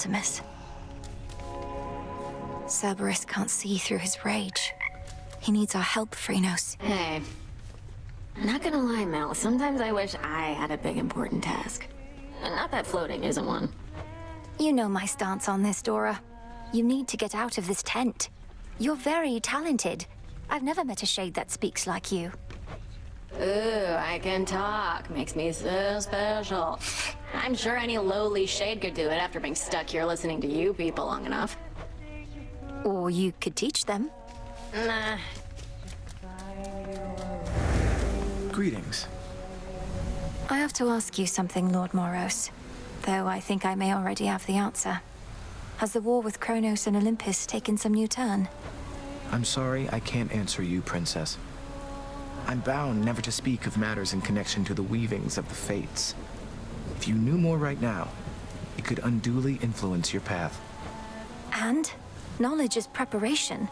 Artemis. Cerberus can't see through his rage. He needs our help, Chronos. Hey. Not gonna lie, Mel. Sometimes I wish I had a big important task. And not that floating isn't one. You know my stance on this, Dora. You need to get out of this tent. You're very talented. I've never met a shade that speaks like you. Ooh, I can talk. Makes me so special. I'm sure any lowly shade could do it after being stuck here listening to you people long enough. Or you could teach them. Nah. Greetings. I have to ask you something, Lord Moros. Though I think I may already have the answer. Has the war with Chronos and Olympus taken some new turn? I'm sorry I can't answer you, Princess. I'm bound never to speak of matters in connection to the weavings of the fates. If you knew more right now, it could unduly influence your path. And knowledge is preparation.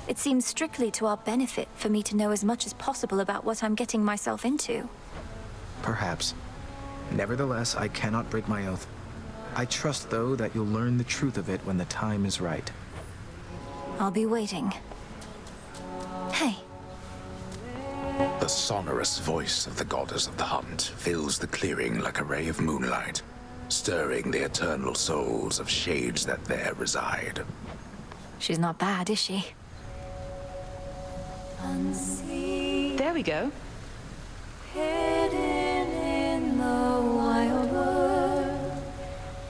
It seems strictly to our benefit for me to know as much as possible about what I'm getting myself into. Perhaps. Nevertheless, I cannot break my oath. I trust, though, that you'll learn the truth of it when the time is right. I'll be waiting. Hey. The sonorous voice of the goddess of the hunt fills the clearing like a ray of moonlight, stirring the eternal souls of shades that there reside. She's not bad, is she? There we go. Hidden in the wild wood,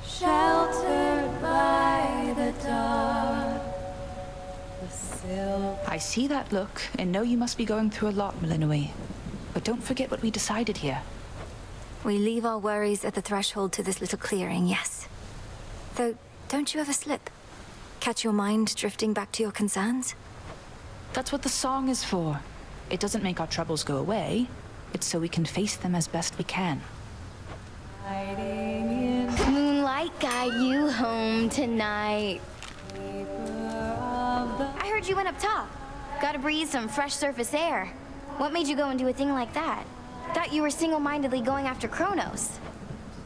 sheltered by the dark. I see that look, and know you must be going through a lot, Melinoe. But don't forget what we decided here. We leave our worries at the threshold to this little clearing, yes. Though, don't you ever slip? Catch your mind drifting back to your concerns? That's what the song is for. It doesn't make our troubles go away. It's so we can face them as best we can. Moonlight guide you home tonight. I heard you went up top. Gotta breathe some fresh surface air. What made you go and do a thing like that? Thought you were single-mindedly going after Chronos.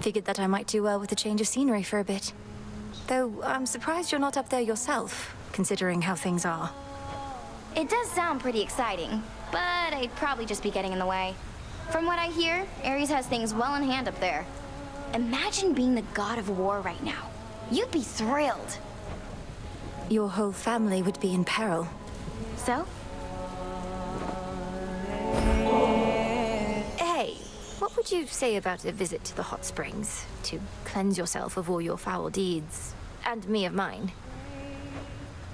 Figured that I might do well with a change of scenery for a bit. Though, I'm surprised you're not up there yourself, considering how things are. It does sound pretty exciting, but I'd probably just be getting in the way. From what I hear, Ares has things well in hand up there. Imagine being the god of war right now. You'd be thrilled. Your whole family would be in peril. So? Hey, what would you say about a visit to the hot springs? To cleanse yourself of all your foul deeds, and me of mine?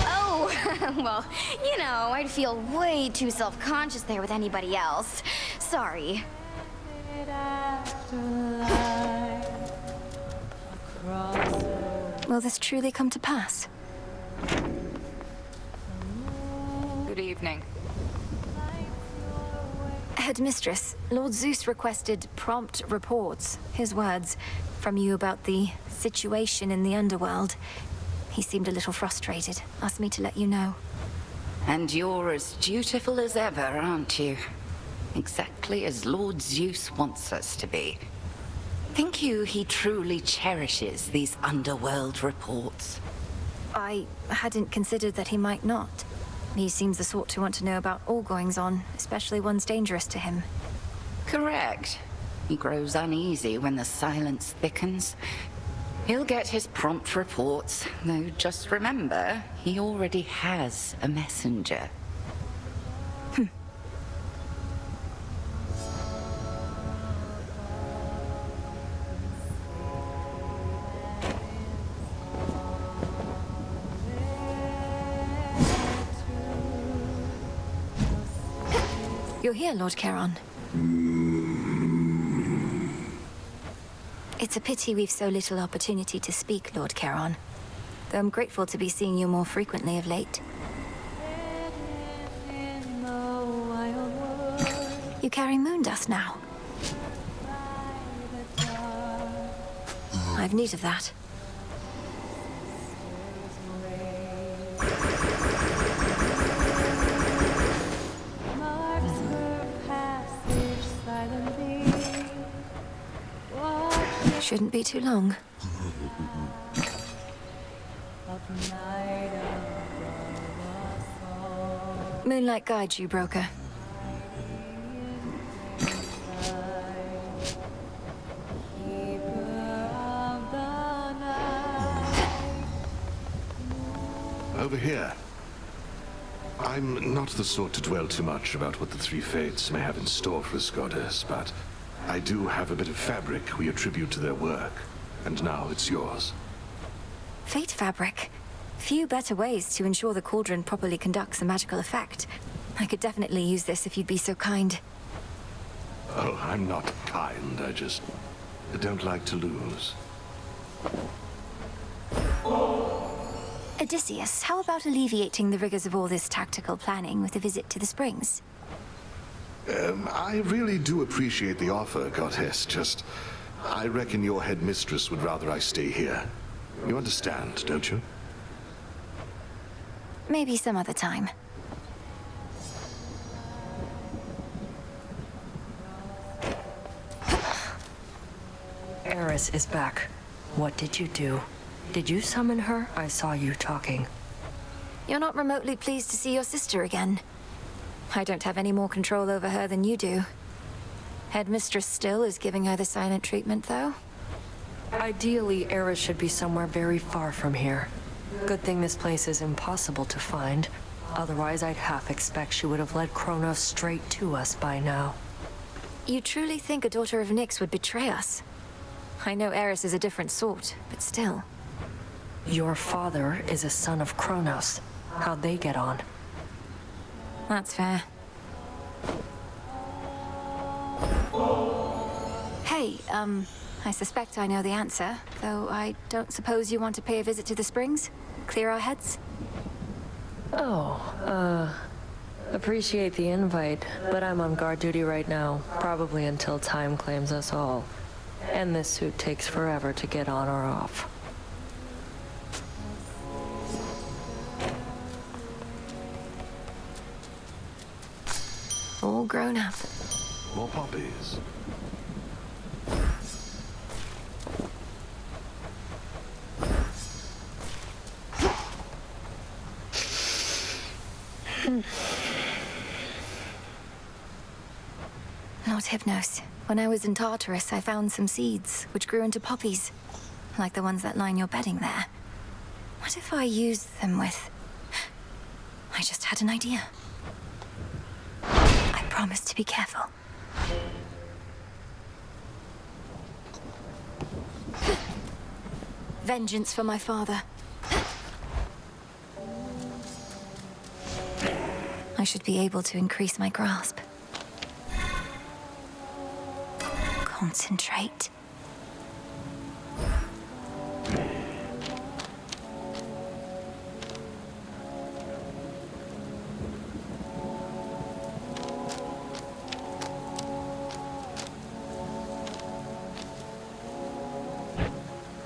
Oh, well, you know, I'd feel way too self-conscious there with anybody else. Sorry. Will this truly come to pass? Good evening. Headmistress, Lord Zeus requested prompt reports, his words, from you about the situation in the underworld. He seemed a little frustrated, asked me to let you know. And you're as dutiful as ever, aren't you? Exactly as Lord Zeus wants us to be. Think you he truly cherishes these underworld reports? I hadn't considered that he might not. He seems the sort to want to know about all goings-on, especially ones dangerous to him. Correct. He grows uneasy when the silence thickens. He'll get his prompt reports, though just remember, he already has a messenger. You're here, Lord Charon. It's a pity we've so little opportunity to speak, Lord Charon. Though I'm grateful to be seeing you more frequently of late. You carry moon dust now. I've need of that. Shouldn't be too long. Moonlight guides you, broker. Over here. I'm not the sort to dwell too much about what the three fates may have in store for us, goddess, but I do have a bit of fabric we attribute to their work, and now it's yours. Fate fabric. Few better ways to ensure the cauldron properly conducts a magical effect. I could definitely use this if you'd be so kind. Oh, I'm not kind. I don't like to lose. Odysseus, how about alleviating the rigors of all this tactical planning with a visit to the springs? I really do appreciate the offer, goddess. I reckon your headmistress would rather I stay here. You understand, don't you? Maybe some other time. Eris is back. What did you do? Did you summon her? I saw you talking. You're not remotely pleased to see your sister again. I don't have any more control over her than you do. Headmistress still is giving her the silent treatment, though. Ideally, Eris should be somewhere very far from here. Good thing this place is impossible to find. Otherwise, I'd half expect she would have led Chronos straight to us by now. You truly think a daughter of Nyx would betray us? I know Eris is a different sort, but still. Your father is a son of Chronos. How'd they get on? That's fair. Hey, I suspect I know the answer, though I don't suppose you want to pay a visit to the springs? Clear our heads? Appreciate the invite, but I'm on guard duty right now, probably until time claims us all. And this suit takes forever to get on or off. All grown up. More poppies. Lord Hypnos, when I was in Tartarus, I found some seeds, which grew into poppies, like the ones that line your bedding there. What if I used them with... I just had an idea. I promise to be careful. Vengeance for my father. I should be able to increase my grasp. Concentrate.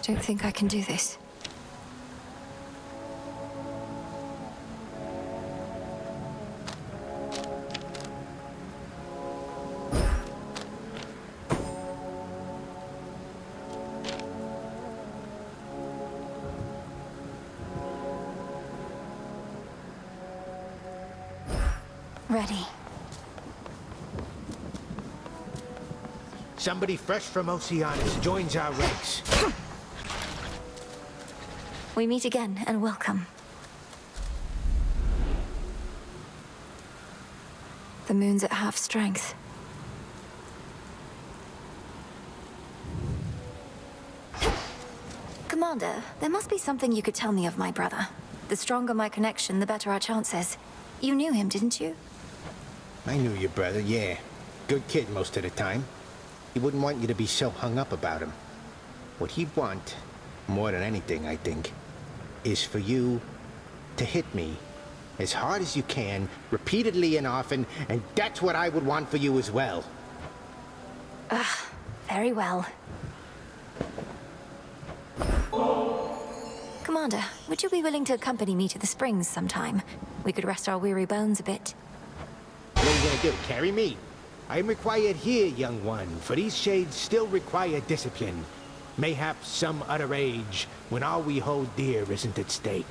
Don't think I can do this. Ready. Somebody fresh from Oceanus joins our ranks. We meet again, and welcome. The moon's at half strength. Commander, there must be something you could tell me of my brother. The stronger my connection, the better our chances. You knew him, didn't you? I knew your brother, yeah. Good kid most of the time. He wouldn't want you to be so hung up about him. What he'd want, more than anything, I think, is for you to hit me as hard as you can, repeatedly and often, and that's what I would want for you as well. Very well. Commander, would you be willing to accompany me to the springs sometime? We could rest our weary bones a bit. What are you gonna do, carry me? I am required here, young one, for these shades still require discipline. Mayhap some other age, when all we hold dear isn't at stake.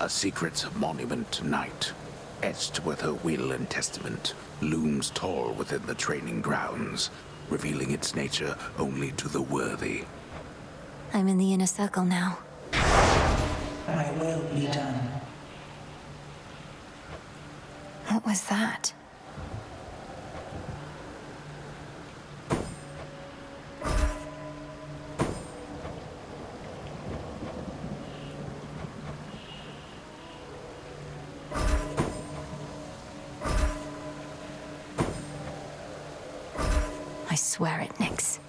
A secret monument to night, etched with her will and testament, looms tall within the training grounds, revealing its nature only to the worthy. I'm in the inner circle now. My will be done. What was that? I swear it, Nyx.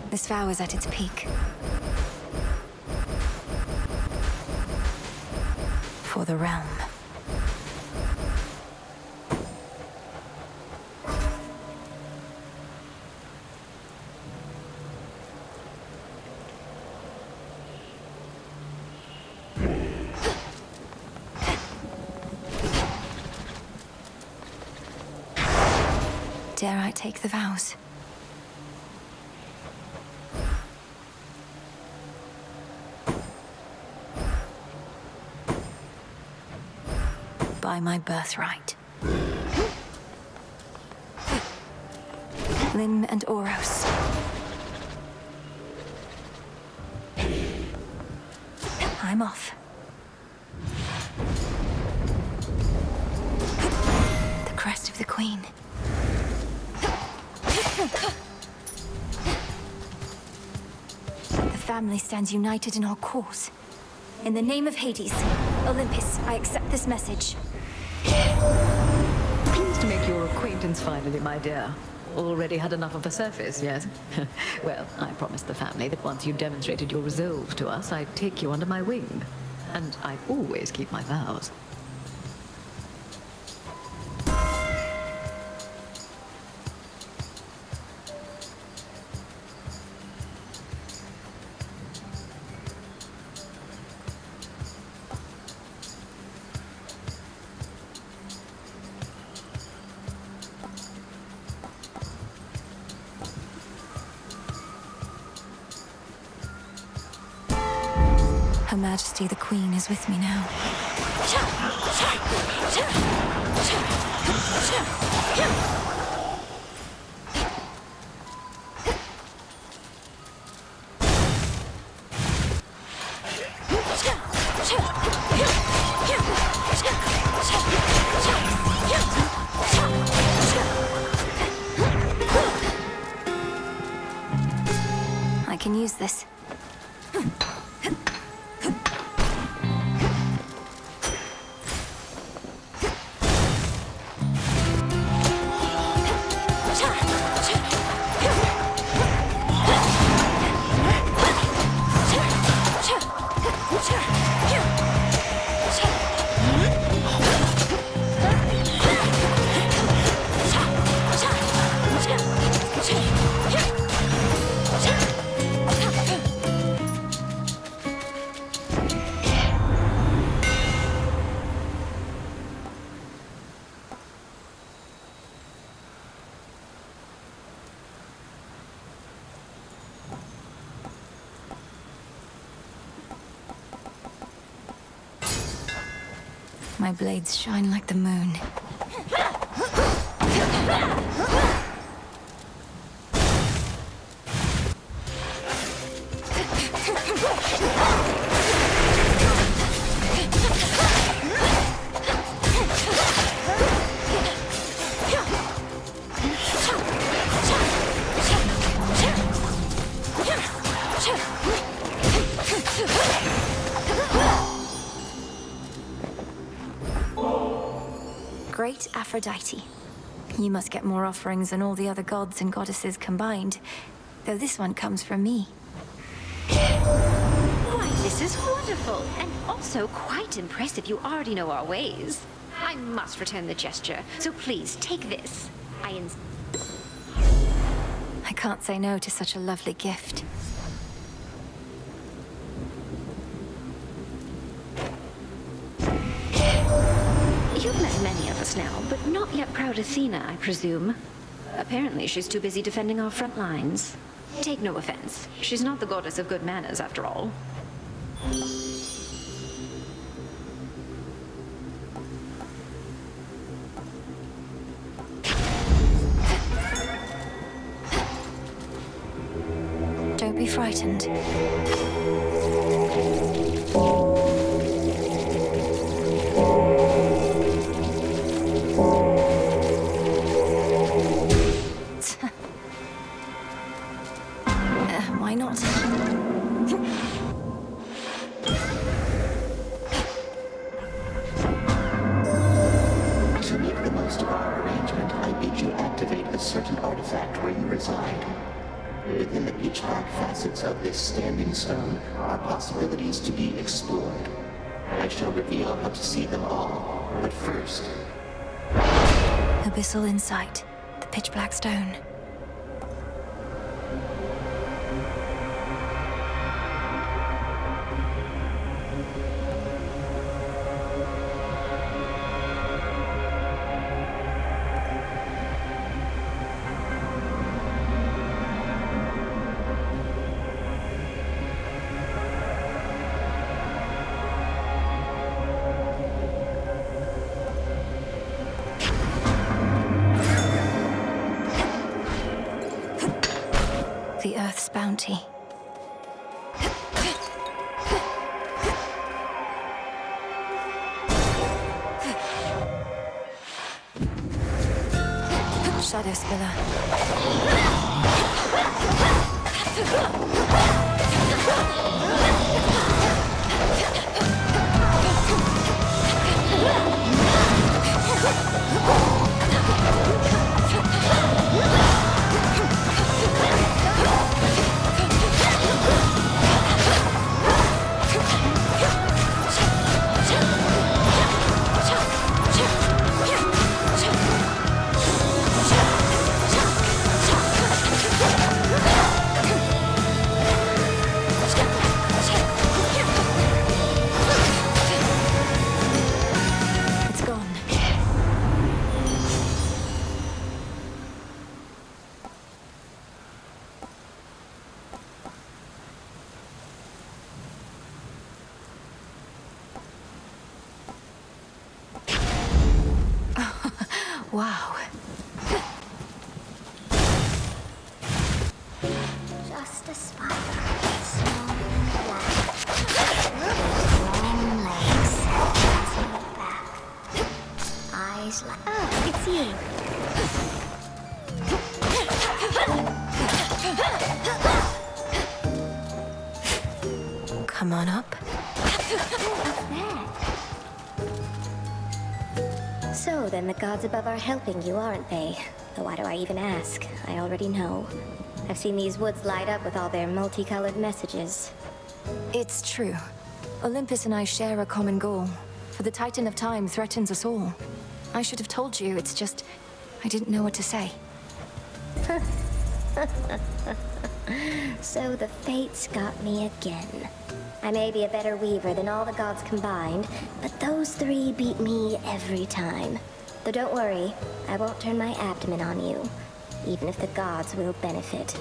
This vow is at its peak. For the realm. Dare I take the vows? By my birthright. Lim and Oros. I'm off. The crest of the Queen. The family stands united in our cause. In the name of Hades, Olympus, I accept this message. Pleased to make your acquaintance finally, my dear. Already had enough of the surface, yes? Well, I promised the family that once you demonstrated your resolve to us, I'd take you under my wing. And I always keep my vows. Her Majesty the Queen is with me now. I can use this. My blades shine like the moon. Great Aphrodite. You must get more offerings than all the other gods and goddesses combined, though this one comes from me. Why, this is wonderful, and also quite impressive. You already know our ways. I must return the gesture, so please take this. I can't say no to such a lovely gift. You've met many of us now, but not yet proud Athena, I presume. Apparently, she's too busy defending our front lines. Take no offense. She's not the goddess of good manners, after all. Don't be frightened. Why not? To make the most of our arrangement, I bid you activate a certain artifact where you reside. Within the pitch-black facets of this standing stone are possibilities to be explored. I shall reveal how to see them all, but first... Abyssal insight. The pitch-black stone. The Earth's bounty. Shadow Spiller. Wow. Just a spider, small and black. Long legs, passing back. Eyes like... Oh, it's you. Come on up. So then the gods above are helping you, aren't they? Though why do I even ask? I already know. I've seen these woods light up with all their multicolored messages. It's true. Olympus and I share a common goal. For the Titan of Time threatens us all. I should have told you, it's just... I didn't know what to say. So the fates got me again. I may be a better weaver than all the gods combined, but those three beat me every time. Though don't worry, I won't turn my abdomen on you, even if the gods will benefit.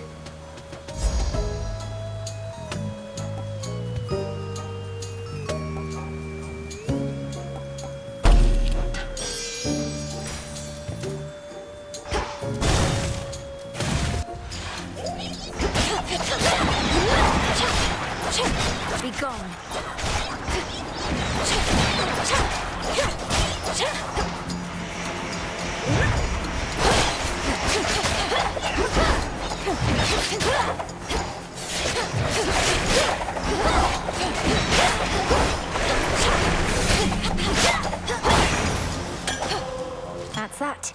Be gone. That's that.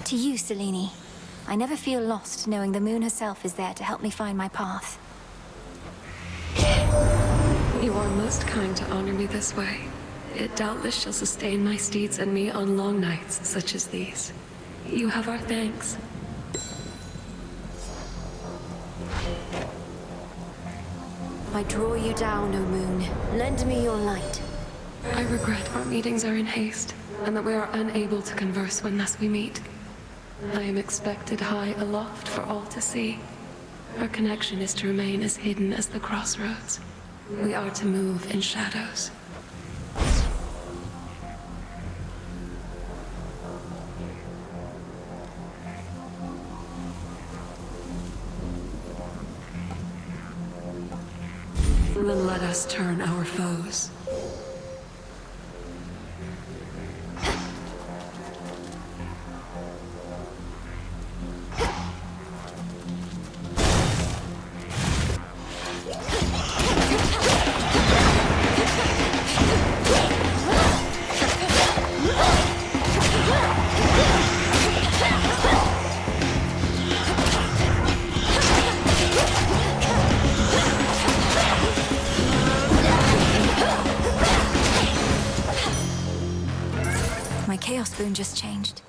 To you, Selene. I never feel lost knowing the moon herself is there to help me find my path. You are most kind to honor me this way. It doubtless shall sustain my steeds and me on long nights such as these. You have our thanks. I draw you down, O moon. Lend me your light. I regret our meetings are in haste, and that we are unable to converse when thus we meet. I am expected high aloft for all to see. Our connection is to remain as hidden as the crossroads. We are to move in shadows. Then let us turn our foes. My chaos boon just changed.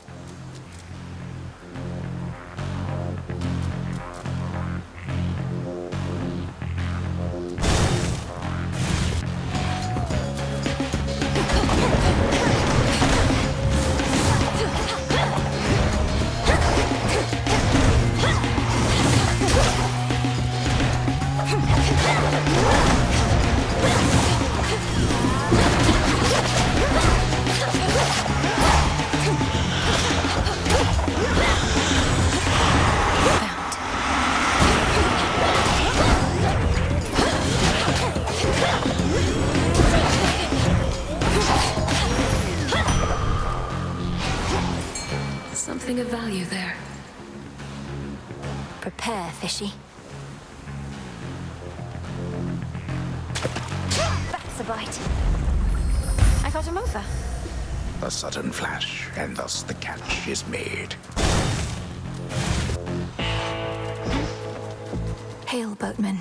Something of value there. Prepare, fishy. That's a bite. I got him over. A sudden flash, and thus the catch is made. Hail, boatman.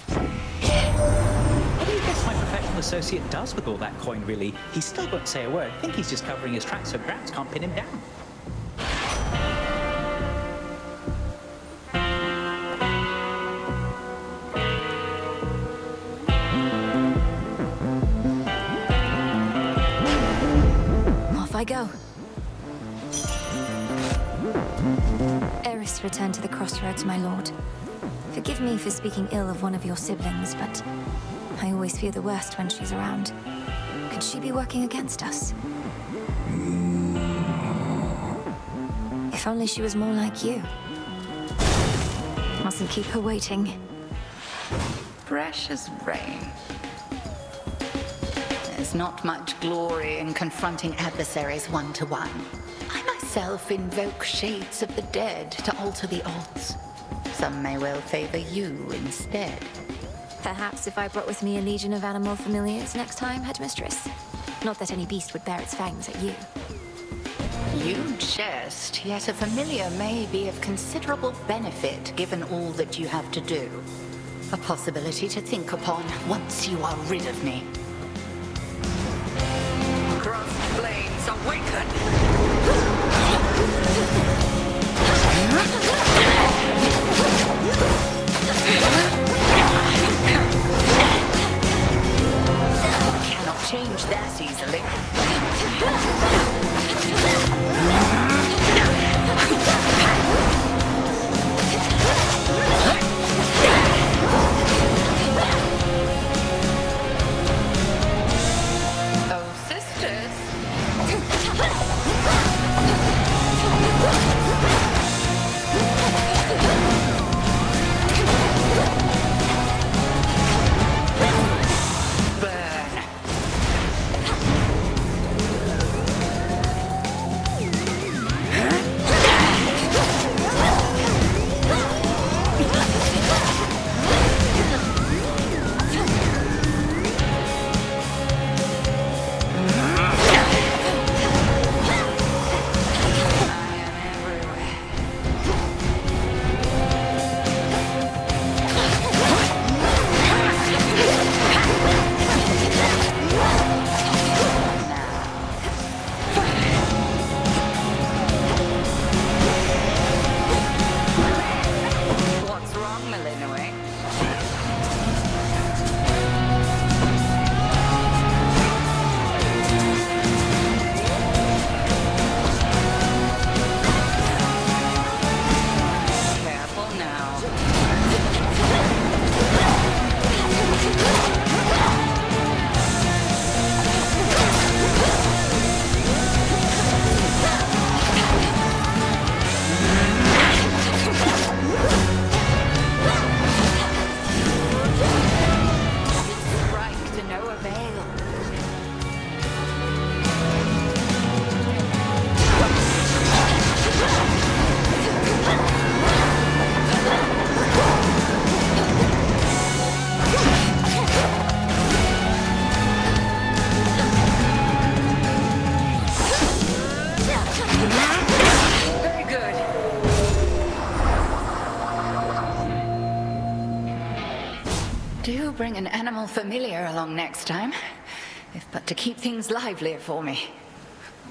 What do you guess my professional associate does with all that coin, really? He still won't say a word. I think he's just covering his tracks so Gramps can't pin him down. Off I go. Eris returned to the crossroads, my lord. Forgive me for speaking ill of one of your siblings, but I always fear the worst when she's around. Could she be working against us? If only she was more like you. Mustn't keep her waiting. Precious rain. There's not much glory in confronting adversaries one-to-one. I myself invoke shades of the dead to alter the odds. Some may well favor you instead. Perhaps if I brought with me a legion of animal familiars next time, Headmistress. Not that any beast would bear its fangs at you. You jest, yet a familiar may be of considerable benefit given all that you have to do. A possibility to think upon once you are rid of me. Cross flames awaken! finally. Oh, sisters. What's wrong, Melinoe? Careful now. Strike to no avail. Very good. Do bring an animal familiar along next time, if but to keep things livelier for me.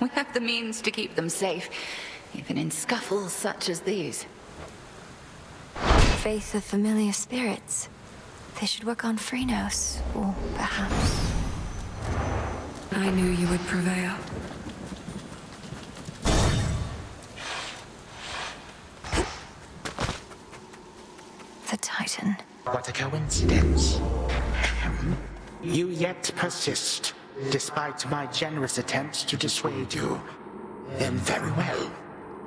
We have the means to keep them safe, even in scuffles such as these. Faith of familiar spirits. They should work on Chronos, or perhaps... I knew you would prevail. The Titan. What a coincidence. You yet persist, despite my generous attempts to dissuade you. Then very well.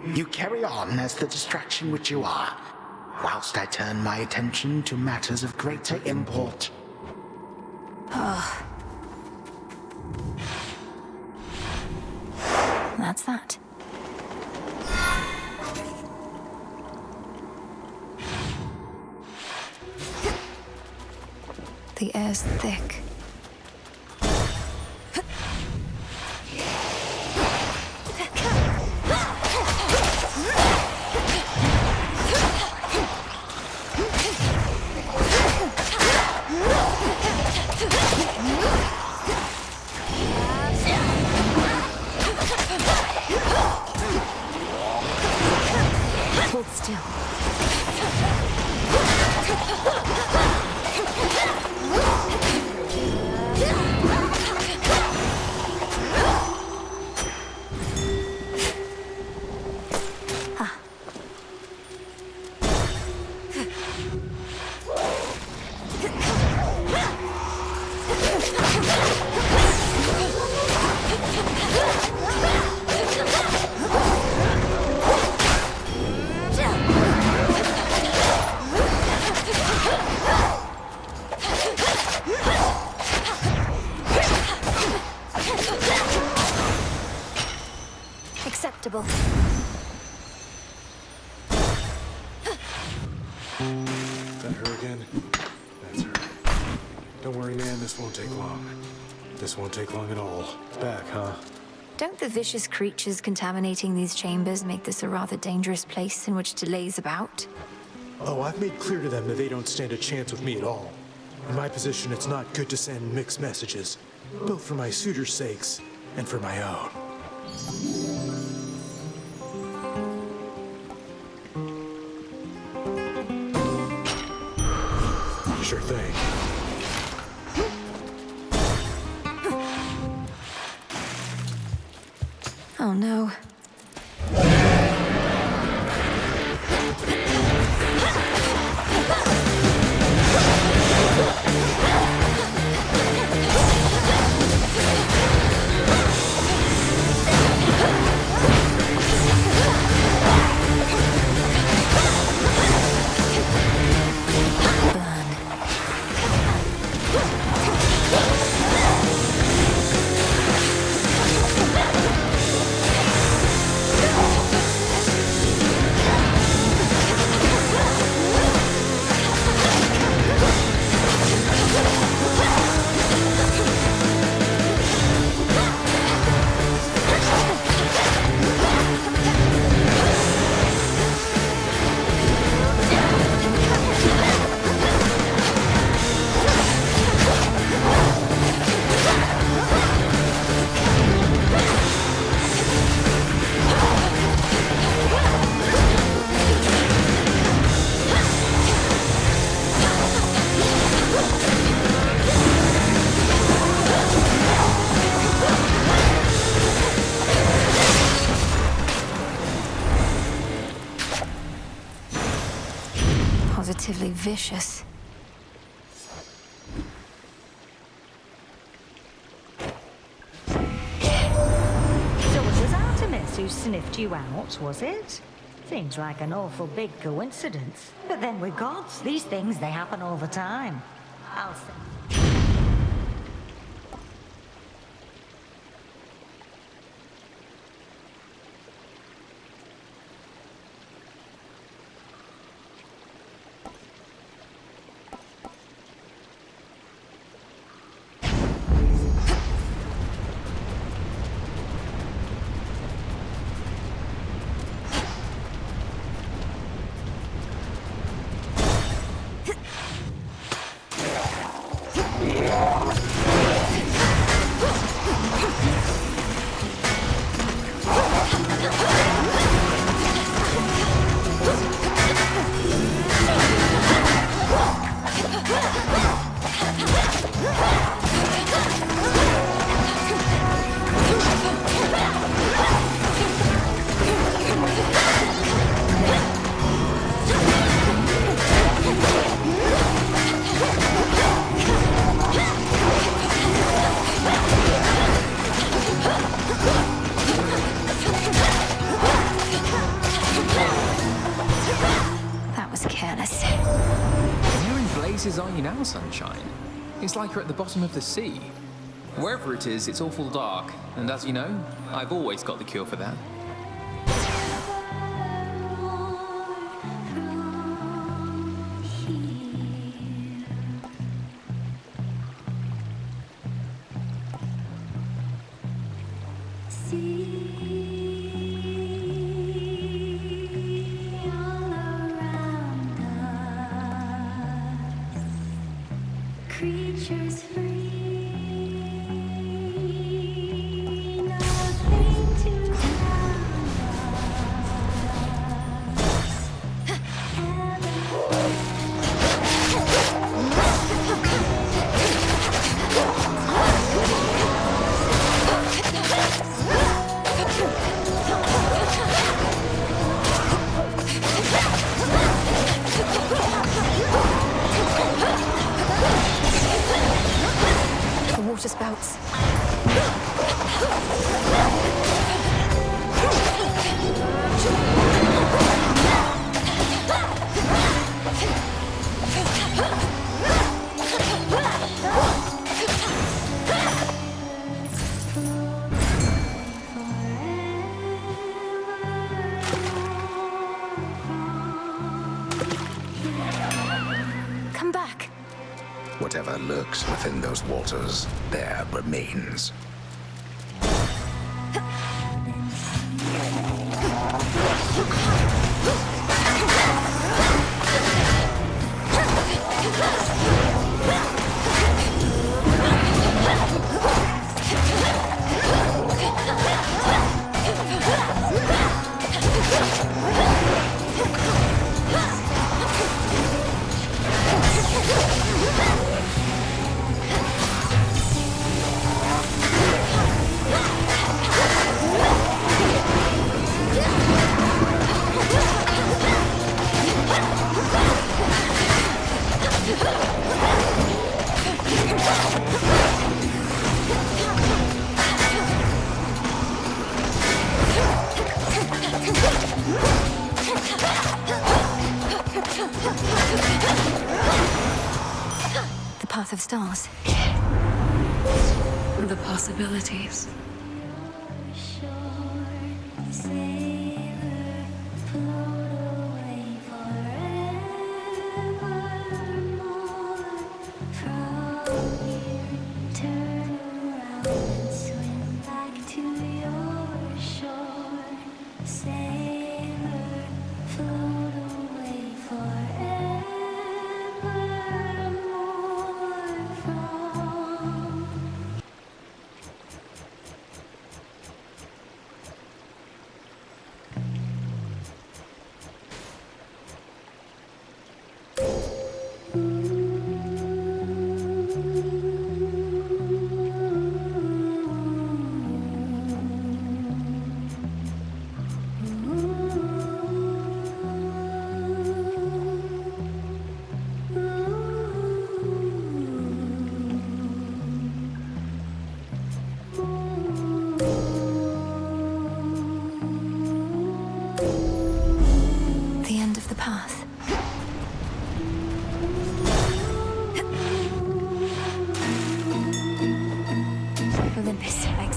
You carry on as the distraction which you are, whilst I turn my attention to matters of greater import. Oh. That's that. The air's thick. Hold still. Acceptable. That her again? That's her. Don't worry, man, this won't take long. This won't take long at all. Back, huh? Don't the vicious creatures contaminating these chambers make this a rather dangerous place in which to laze about? Oh, I've made clear to them that they don't stand a chance with me at all. In my position, it's not good to send mixed messages, both for my suitors' sakes and for my own. Sure thing. Oh no. Positively vicious. So it was Artemis who sniffed you out, was it? Seems like an awful big coincidence. But then with gods, these things, they happen all the time. I'll say. On you now, sunshine. It's like you're at the bottom of the sea. Wherever it is, it's awful dark. And as you know, I've always got the cure for that. Creatures free. water spouts. Come back. Whatever lurks within those waters, there remains. path of stars. The possibilities.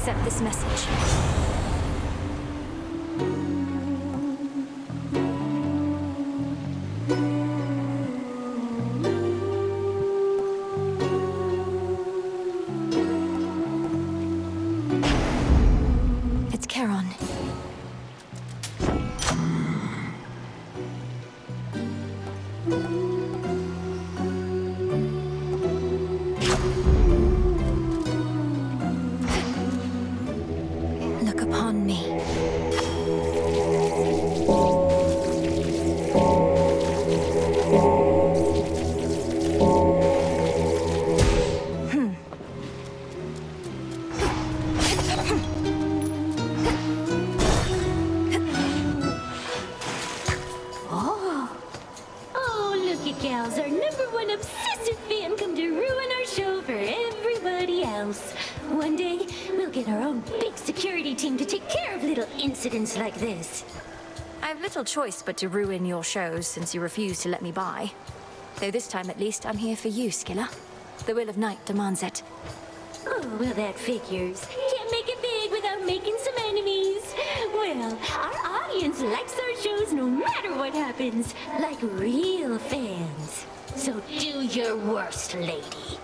accept this message. It's Charon. Look upon me. Oh, look at gals, our #1 obsessive fan come to ruin our show for everybody else. One day, we'll get our own big security team to take care of little incidents like this. I have little choice but to ruin your shows since you refuse to let me by. Though this time at least I'm here for you, Scylla. The will of Night demands it. Oh, well, that figures. Can't make it big without making some enemies. Well, our audience likes our shows no matter what happens, like real fans. So do your worst, lady.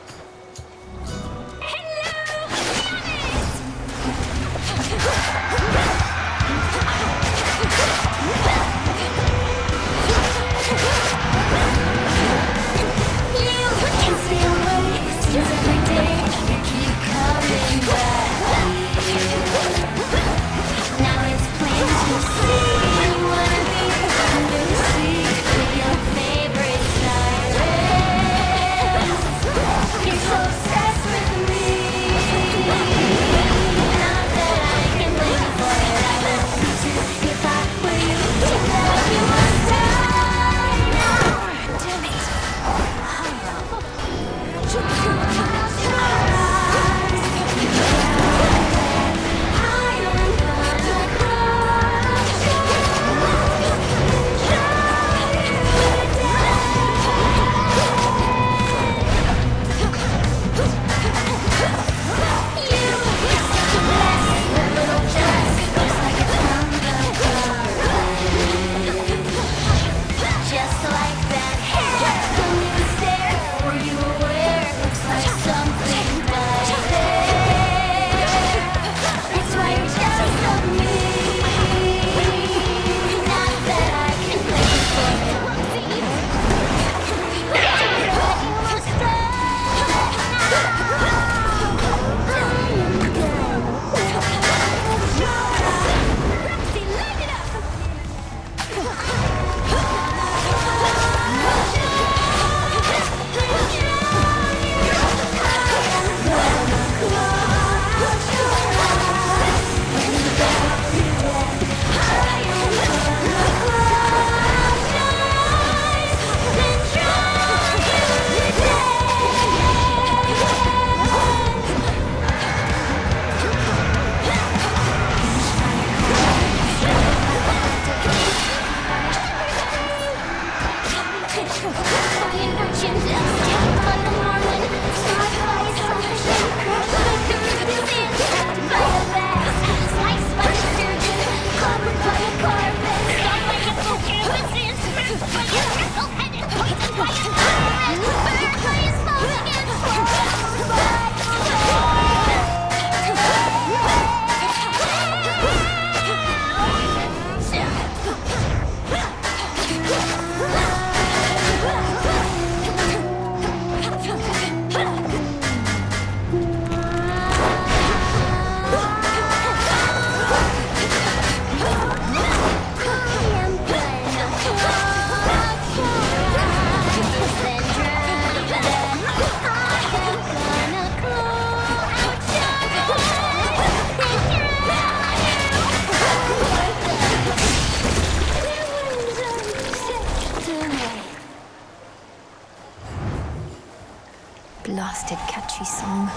blasted catchy song.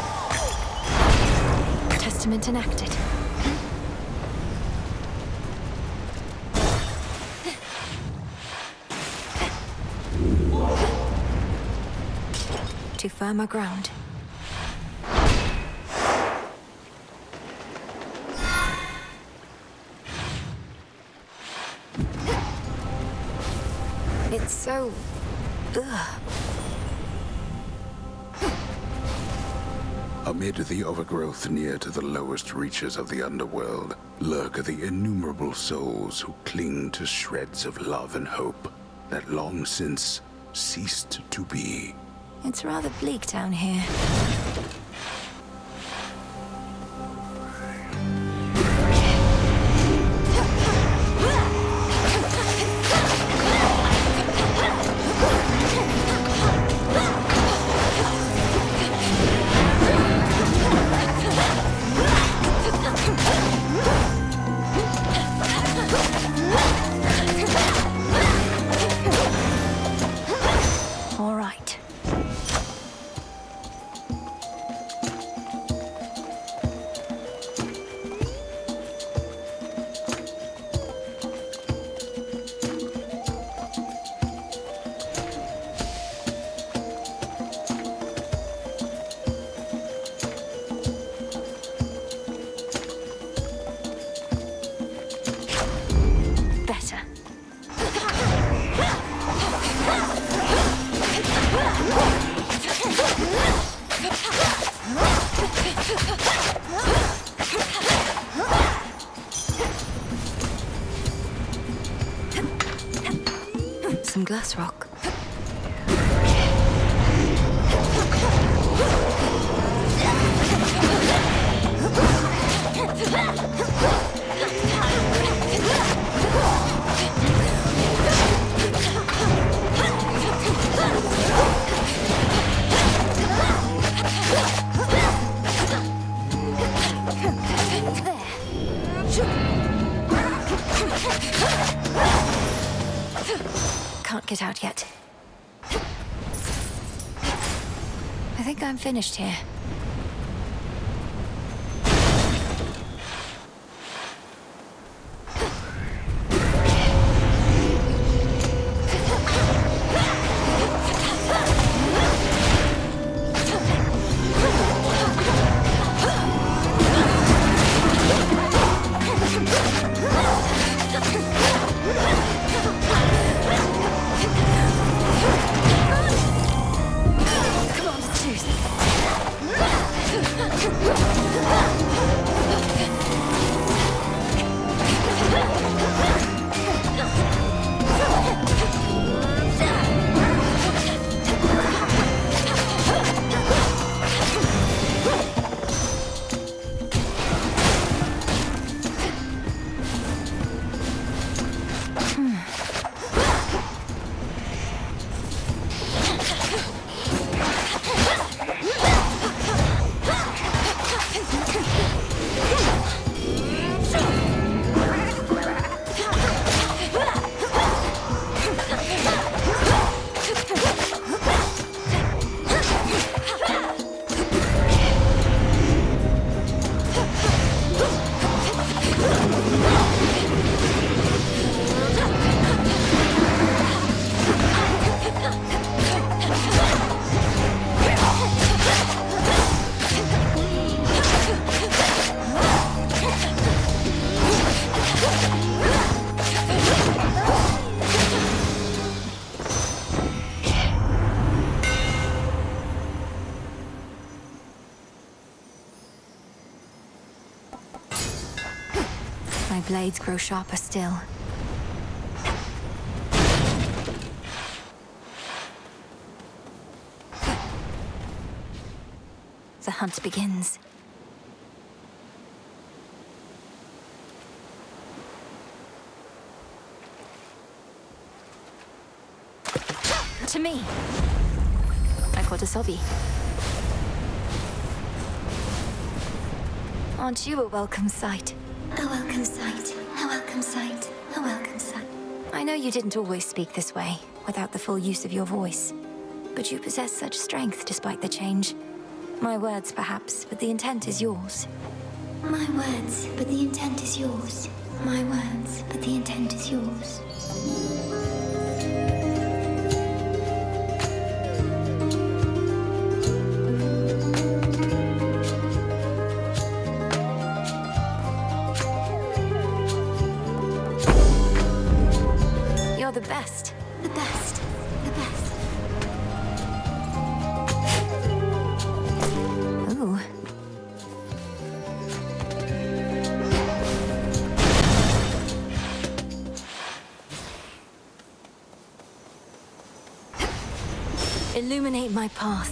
Testament enacted. To firmer ground. It's so... ugh. Amid the overgrowth near to the lowest reaches of the underworld lurk the innumerable souls who cling to shreds of love and hope that long since ceased to be. It's rather bleak down here. All right. Better. Some glass rock. Can't get out yet. I think I'm finished here. My blades grow sharper still. The hunt begins. To me. I caught a sobby. Aren't you a welcome sight? A welcome sight, a welcome sight, a welcome sight. I know you didn't always speak this way, without the full use of your voice. but you possess such strength despite the change. My words, perhaps, but the intent is yours. My words, but the intent is yours. My words, but the intent is yours. You're the best. The best. The best. Ooh. Illuminate my path.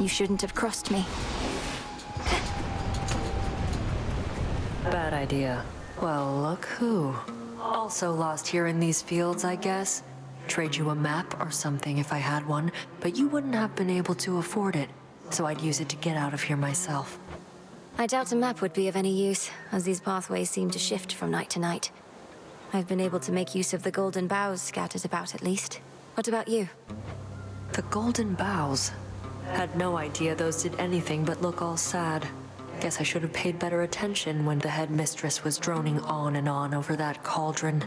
You shouldn't have crossed me. Bad idea. Well, look who. Also lost here in these fields, I guess. Trade you a map or something if I had one, but you wouldn't have been able to afford it, so I'd use it to get out of here myself. I doubt a map would be of any use, as these pathways seem to shift from night to night. I've been able to make use of the golden boughs scattered about at least. What about you? The golden boughs? Had no idea those did anything but look all sad. Guess I should have paid better attention when the headmistress was droning on and on over that cauldron.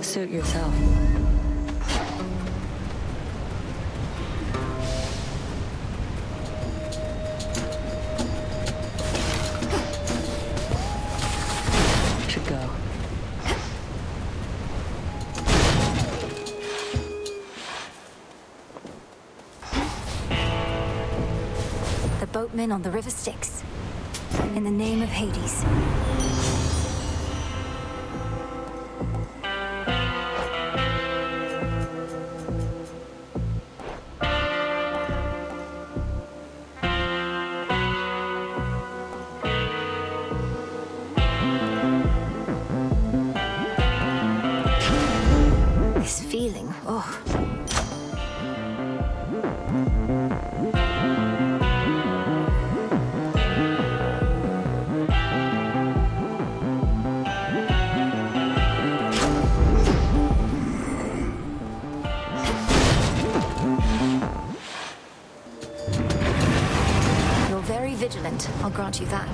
Suit yourself. Should go. The boatmen on the river Styx. In the name of Hades. This feeling, oh. You're very vigilant, I'll grant you that.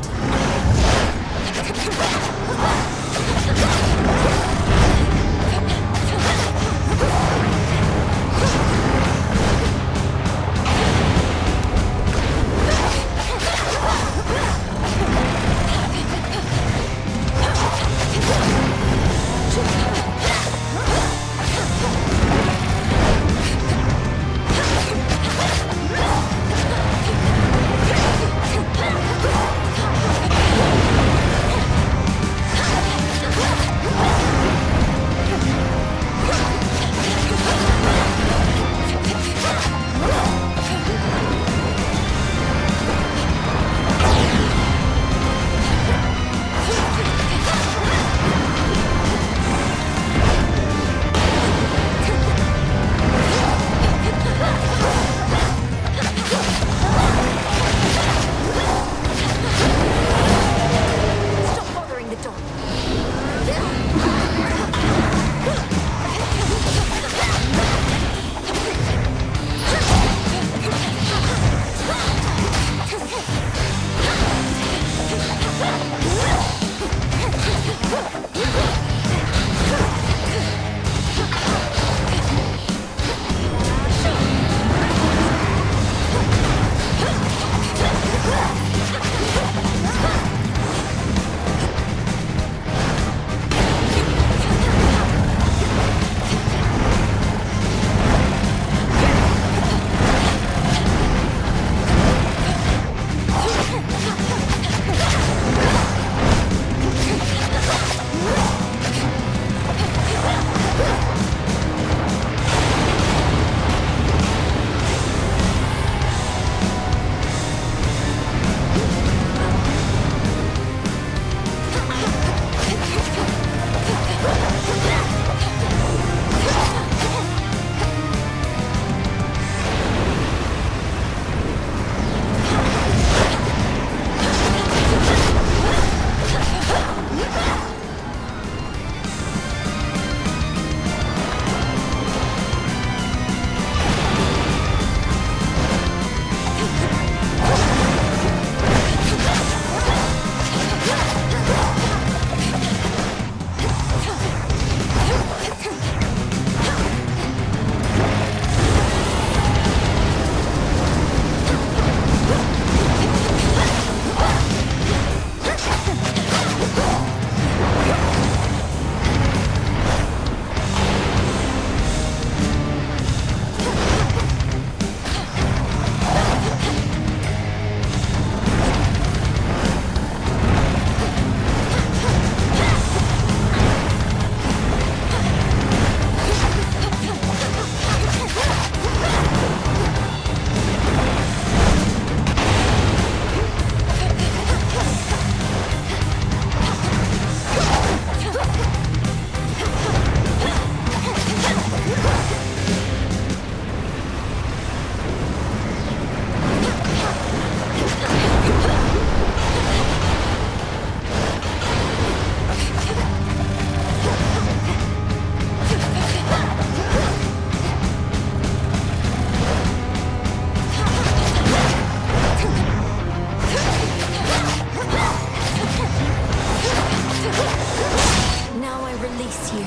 release you.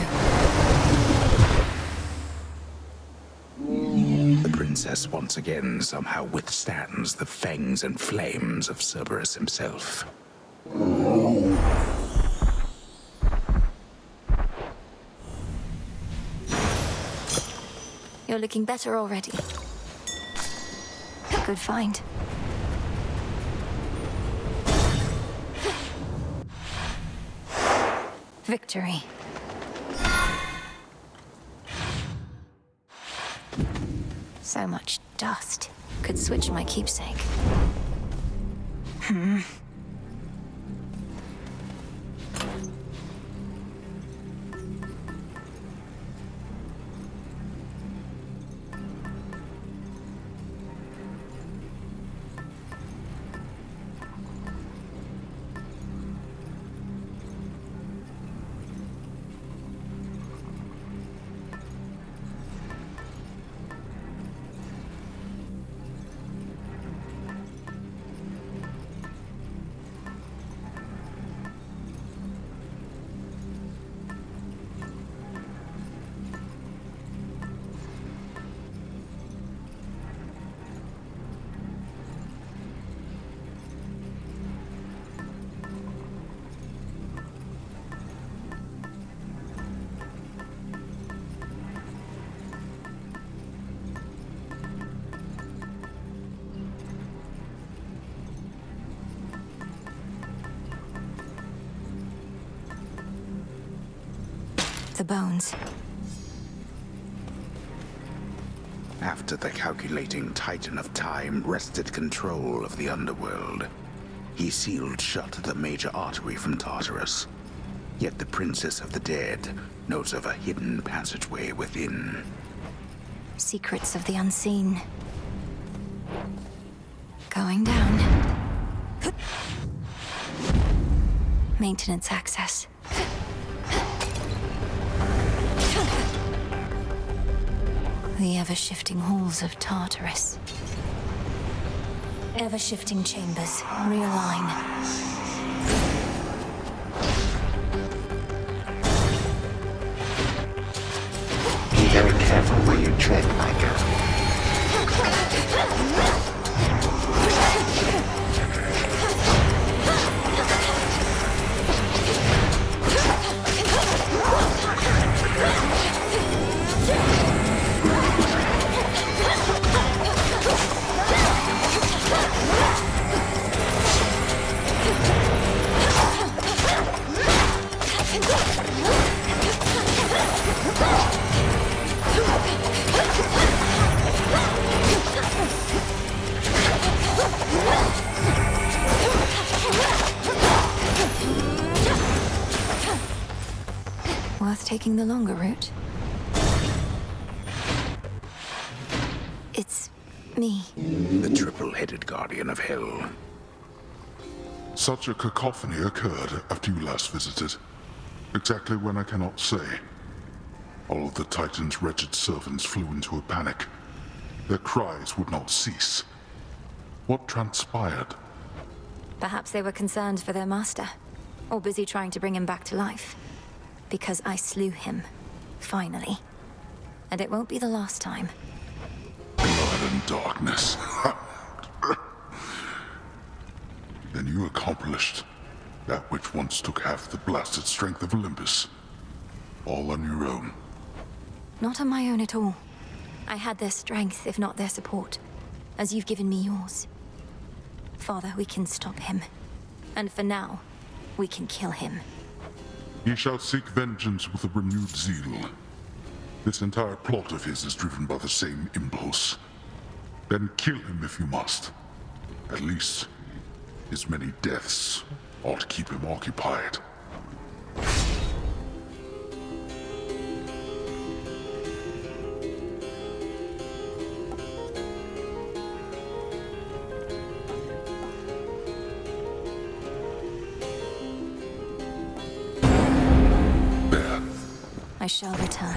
The princess once again somehow withstands the fangs and flames of Cerberus himself. You're looking better already. Good find. Victory. So much dust. Could switch my keepsake. The bones. After the calculating Titan of Time wrested control of the underworld, he sealed shut the major artery from Tartarus. Yet the Princess of the Dead knows of a hidden passageway within. Secrets of the unseen. Going down. Maintenance access. The ever-shifting halls of Tartarus. Ever-shifting chambers. Realign. Be very careful where you tread, my girl. Worth taking the longer route. It's me. The triple-headed guardian of hell. Such a cacophony occurred after you last visited. Exactly when I cannot say. All of the Titan's wretched servants flew into a panic. Their cries would not cease. What transpired? Perhaps they were concerned for their master, or busy trying to bring him back to life. Because I slew him, finally. And it won't be the last time. Blood and darkness. Then you accomplished that which once took half the blasted strength of Olympus. All on your own. Not on my own at all. I had their strength, if not their support, as you've given me yours. Father, we can stop him. And for now, we can kill him. He shall seek vengeance with a renewed zeal. This entire plot of his is driven by the same impulse. Then kill him if you must. At least, his many deaths ought to keep him occupied. I shall return.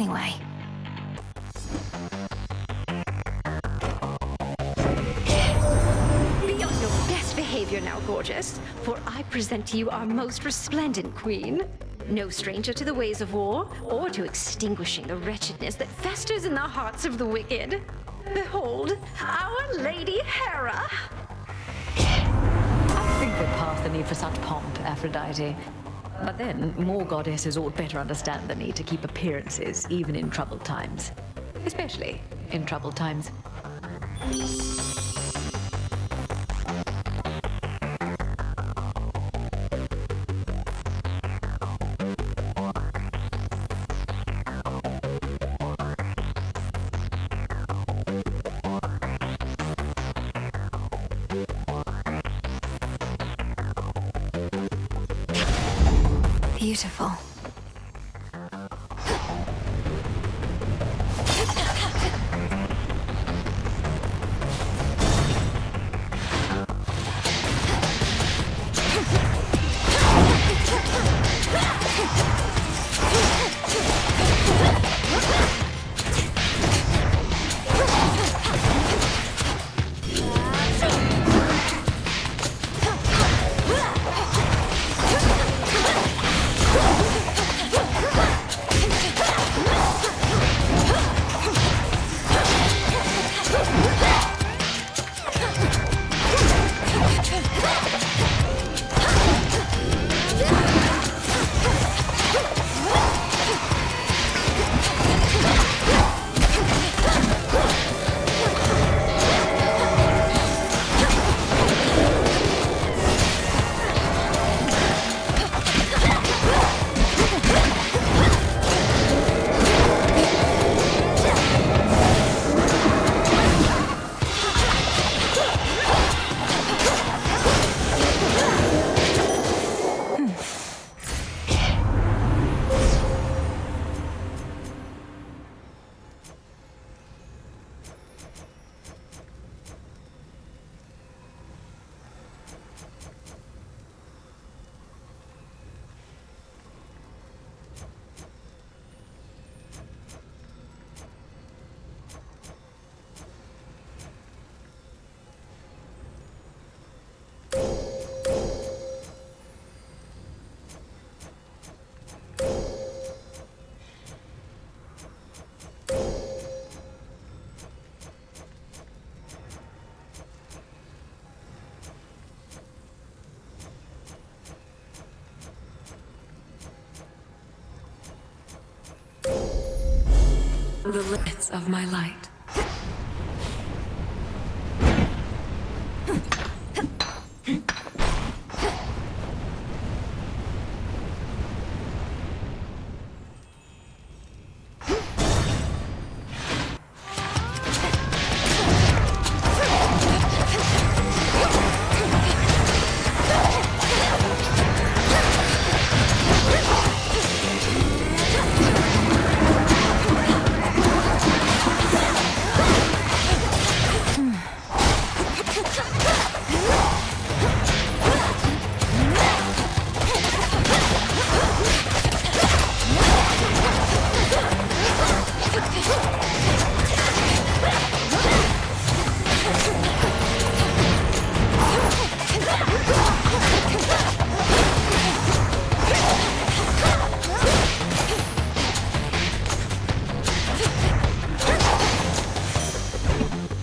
anyway. Be on your best behavior now, gorgeous, for I present to you our most resplendent queen. No stranger to the ways of war, or to extinguishing the wretchedness that festers in the hearts of the wicked. Behold, our Lady Hera! I think we're past the need for such pomp, Aphrodite. But then, more goddesses ought better understand the need to keep appearances, even in troubled times. Especially in troubled times. Beautiful. The limits of my light.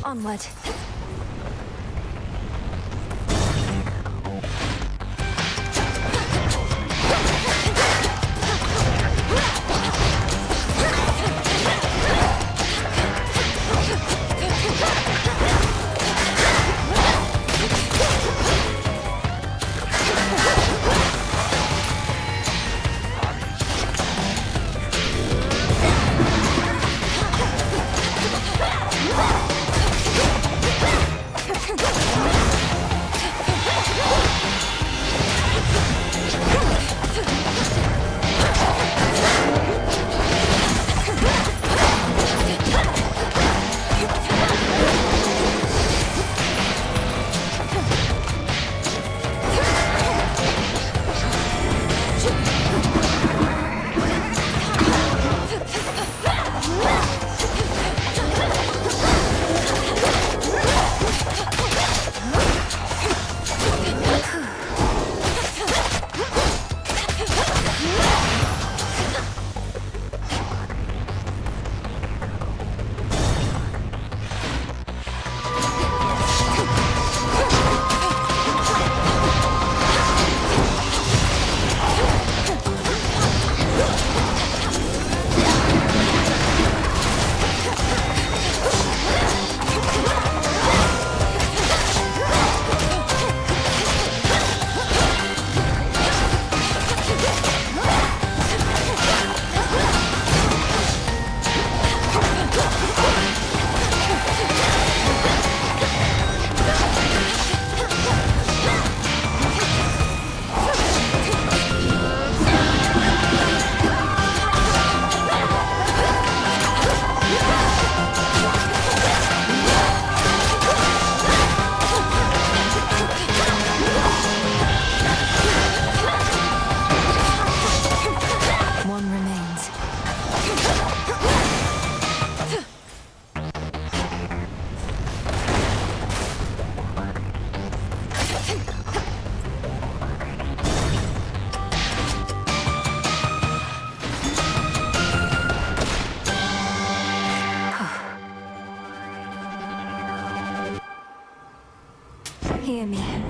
Onward.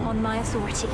on my authority.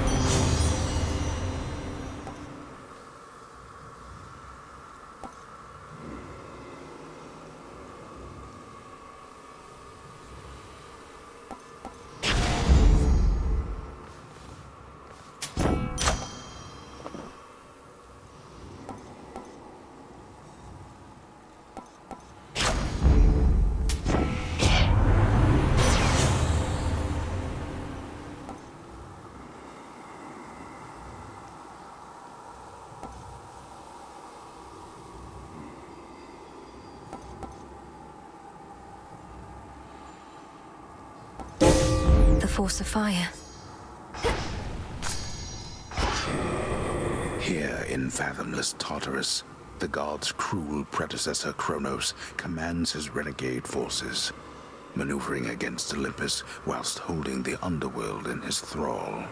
The force of fire. Here in fathomless Tartarus, the god's cruel predecessor Chronos commands his renegade forces, maneuvering against Olympus whilst holding the underworld in his thrall.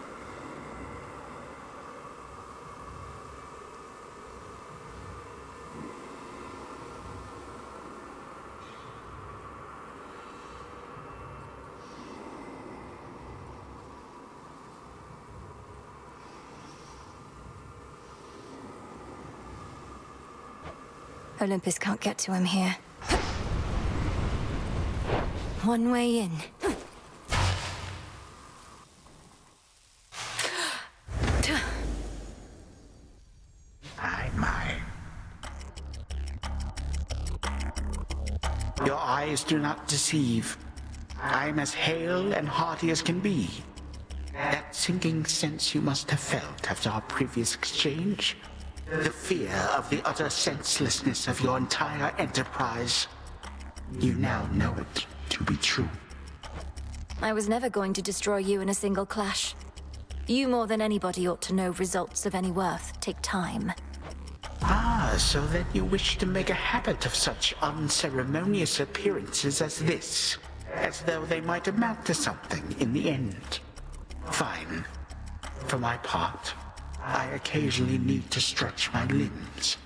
Olympus can't get to him here. One way in. My. Your eyes do not deceive. I'm as hale and hearty as can be. That sinking sense you must have felt after our previous exchange. The fear of the utter senselessness of your entire enterprise. You now know it to be true. I was never going to destroy you in a single clash. You more than anybody ought to know results of any worth take time. Ah, so then you wish to make a habit of such unceremonious appearances as this, as though they might amount to something in the end. Fine. For my part, I occasionally need to stretch my limbs.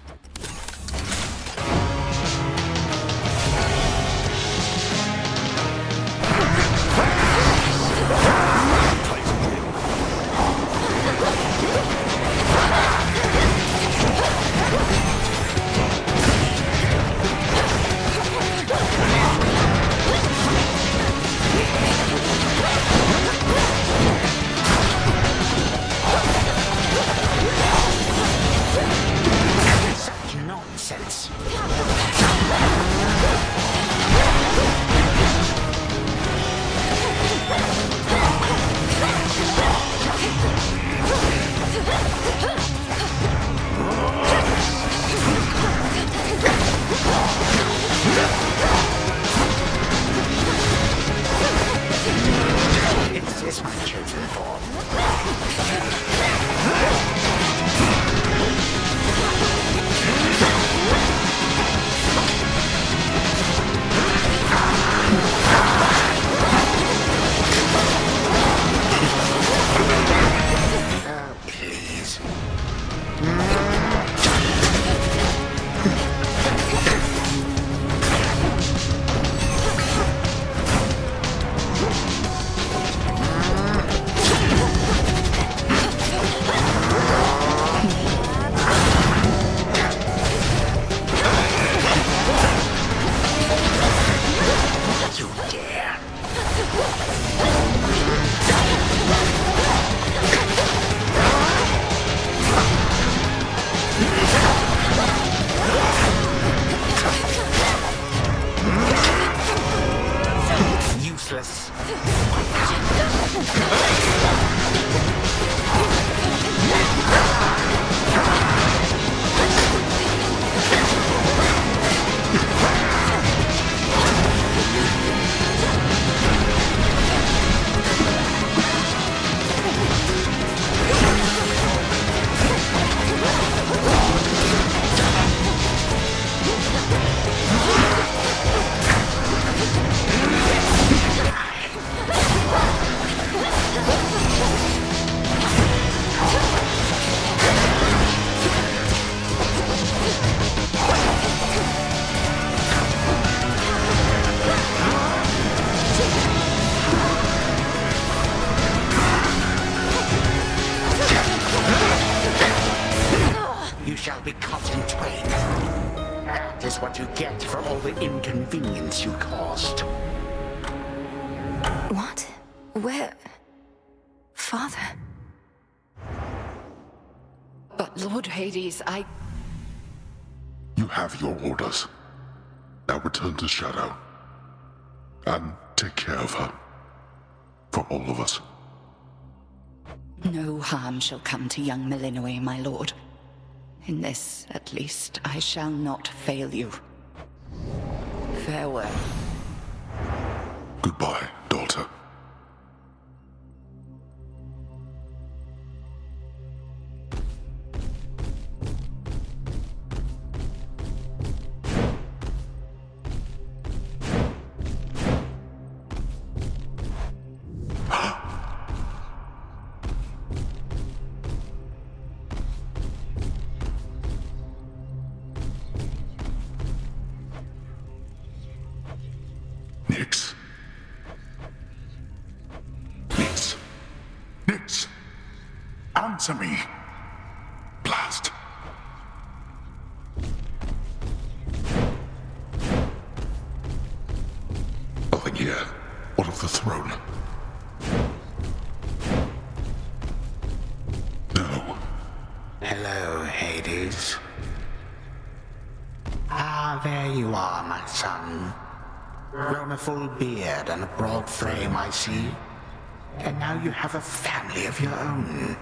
shall be cut in twain. That is what you get for all the inconvenience you caused. What? Where? Father? But Lord Hades, You have your orders. Now return to Shadow. And take care of her. For all of us. No harm shall come to young Melinoe, my lord. In this, at least, I shall not fail you. Farewell. Goodbye, daughter. Answer me. Blast. Nothing here. What of the throne? No. Hello, Hades. Ah, there you are, my son. Grown a full beard and a broad frame, I see. And now you have a family of your own.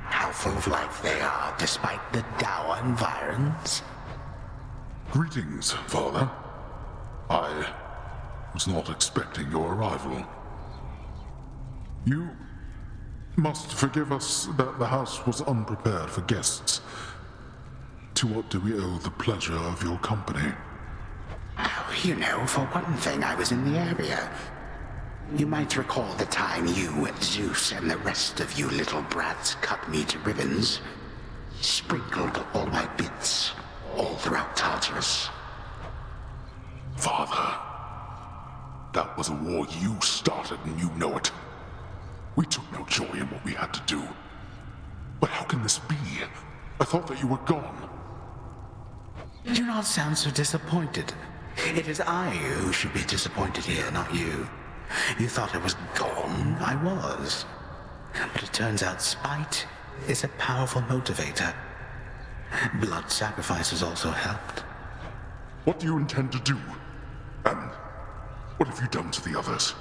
How full of life they are, despite the dour environs. Greetings, Father. I was not expecting your arrival. You must forgive us that the house was unprepared for guests. To what do we owe the pleasure of your company? Oh, you know, for one thing, I was in the area. You might recall the time you, Zeus, and the rest of you little brats cut me to ribbons. Sprinkled all my bits all throughout Tartarus. Father, that was a war you started and you know it. We took no joy in what we had to do. But how can this be? I thought that you were gone. Do not sound so disappointed. It is I who should be disappointed here, not you. You thought I was gone. I was. But it turns out spite is a powerful motivator. Blood sacrifices also helped. What do you intend to do? And what have you done to the others?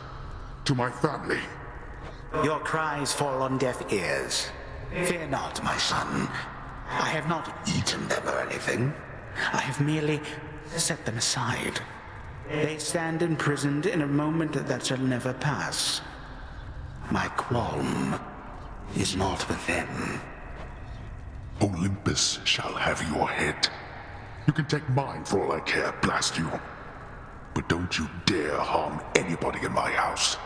To my family? Your cries fall on deaf ears. Fear not, my son. I have not eaten them or anything. I have merely set them aside. They stand imprisoned in a moment that shall never pass. My qualm is not with them. Olympus shall have your head. You can take mine for all I care, blast you. But don't you dare harm anybody in my house.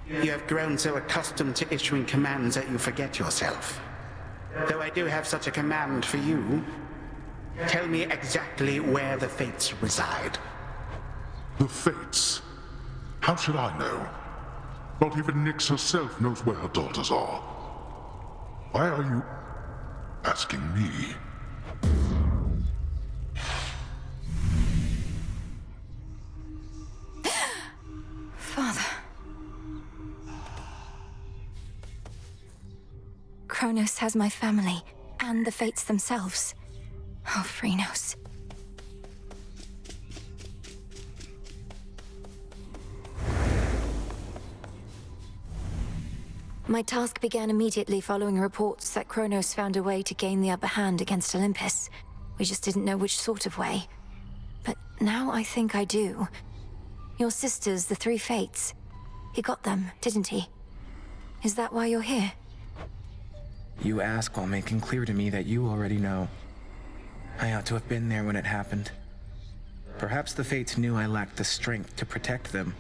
You have grown so accustomed to issuing commands that you forget yourself. Though I do have such a command for you, tell me exactly where the Fates reside. The Fates? How should I know? Not even Nyx herself knows where her daughters are. Why are you asking me? Father. Chronos has my family, and the Fates themselves. Oh, Phrynos. My task began immediately following reports that Chronos found a way to gain the upper hand against Olympus. We just didn't know which sort of way. But now I think I do. Your sisters, the three Fates. He got them, didn't he? Is that why you're here? You ask while making clear to me that you already know. I ought to have been there when it happened. Perhaps the Fates knew I lacked the strength to protect them,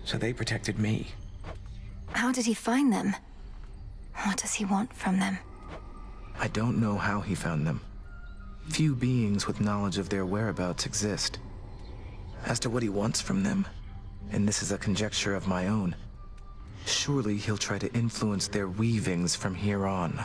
so they protected me. How did he find them? What does he want from them? I don't know how he found them. Few beings with knowledge of their whereabouts exist. As to what he wants from them, and this is a conjecture of my own, surely he'll try to influence their weavings from here on.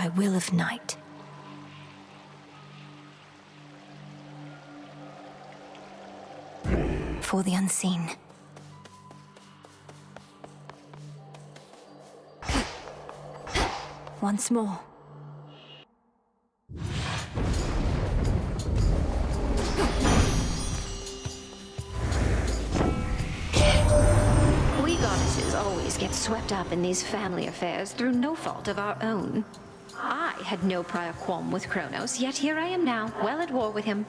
by will of night. For the unseen. Once more. We goddesses always get swept up in these family affairs through no fault of our own. I had no prior qualm with Chronos, yet here I am now, well at war with him.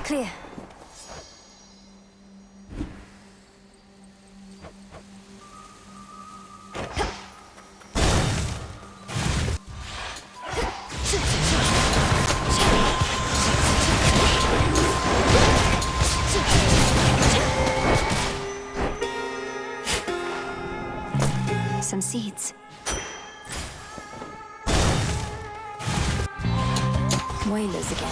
Clear. Some seeds. Whalers again.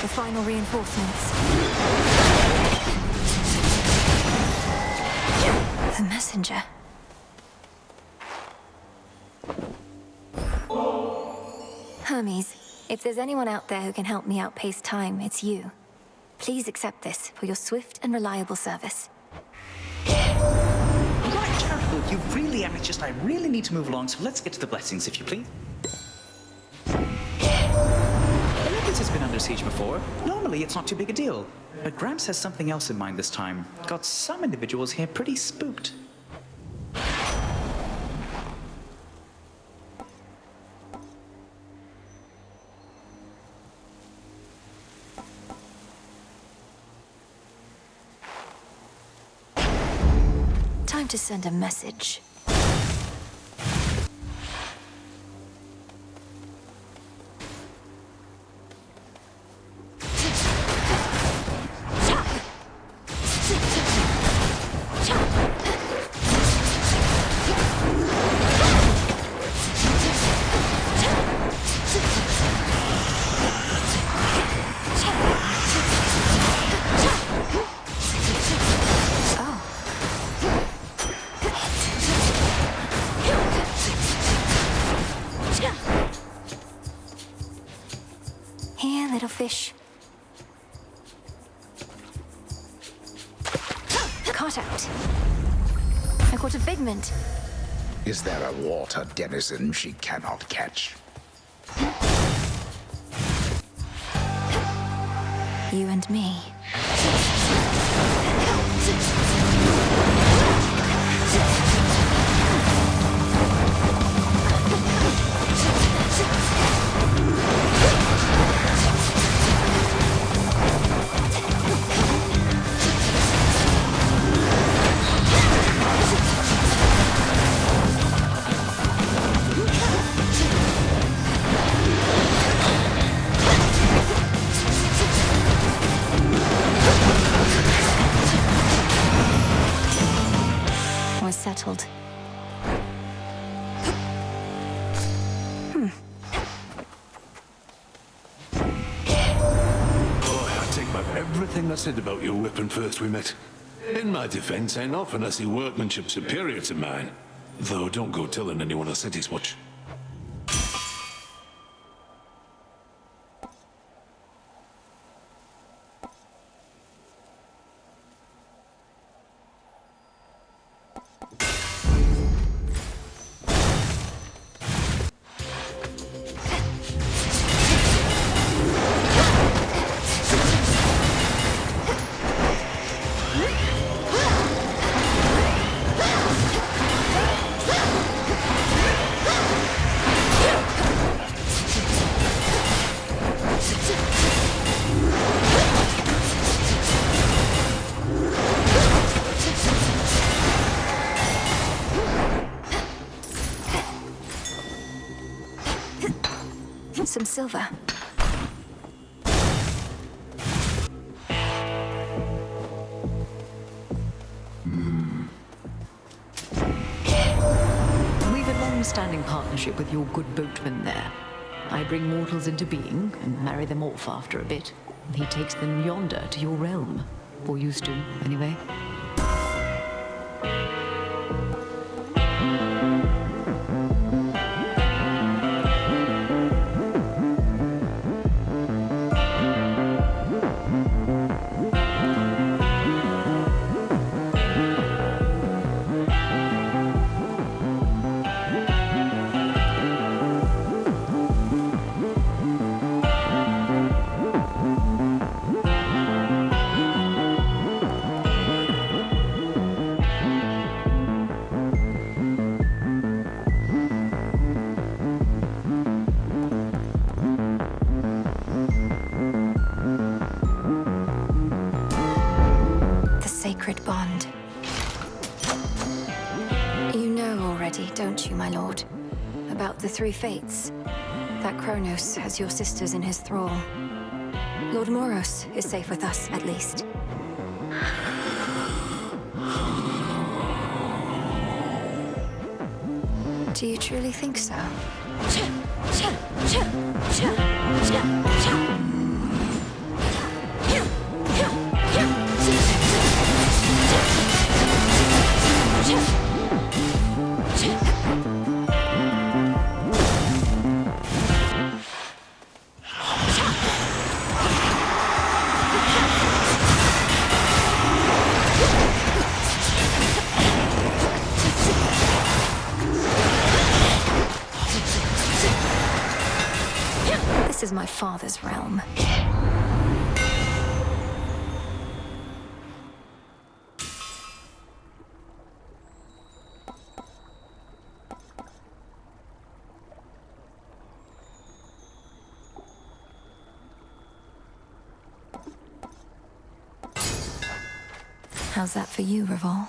Final reinforcements. The messenger. Hermes, if there's anyone out there who can help me outpace time, it's you. Please accept this for your swift and reliable service. Right, careful. You really are just... I really need to move along, so let's get to the blessings, if you please. Erebus has been under siege before. Normally, it's not too big a deal. But Gramps has something else in mind this time. Got some individuals here pretty spooked. Time to send a message. Fish. Caught out. I caught a figment. Is there a water denizen she cannot catch? You and me. Settled. I take back everything I said about your weapon first we met. In my defense, ain't often I see workmanship superior to mine. Though don't go telling anyone I said as much. some silver. We've a long-standing partnership with your good boatman there. I bring mortals into being and marry them off after a bit. He takes them yonder to your realm. Or used to, anyway. Sacred bond. You know already, don't you, my lord? About the three fates. That Chronos has your sisters in his thrall. Lord Moros is safe with us, at least. Do you truly think so? This is my father's realm. How's that for you, Revol?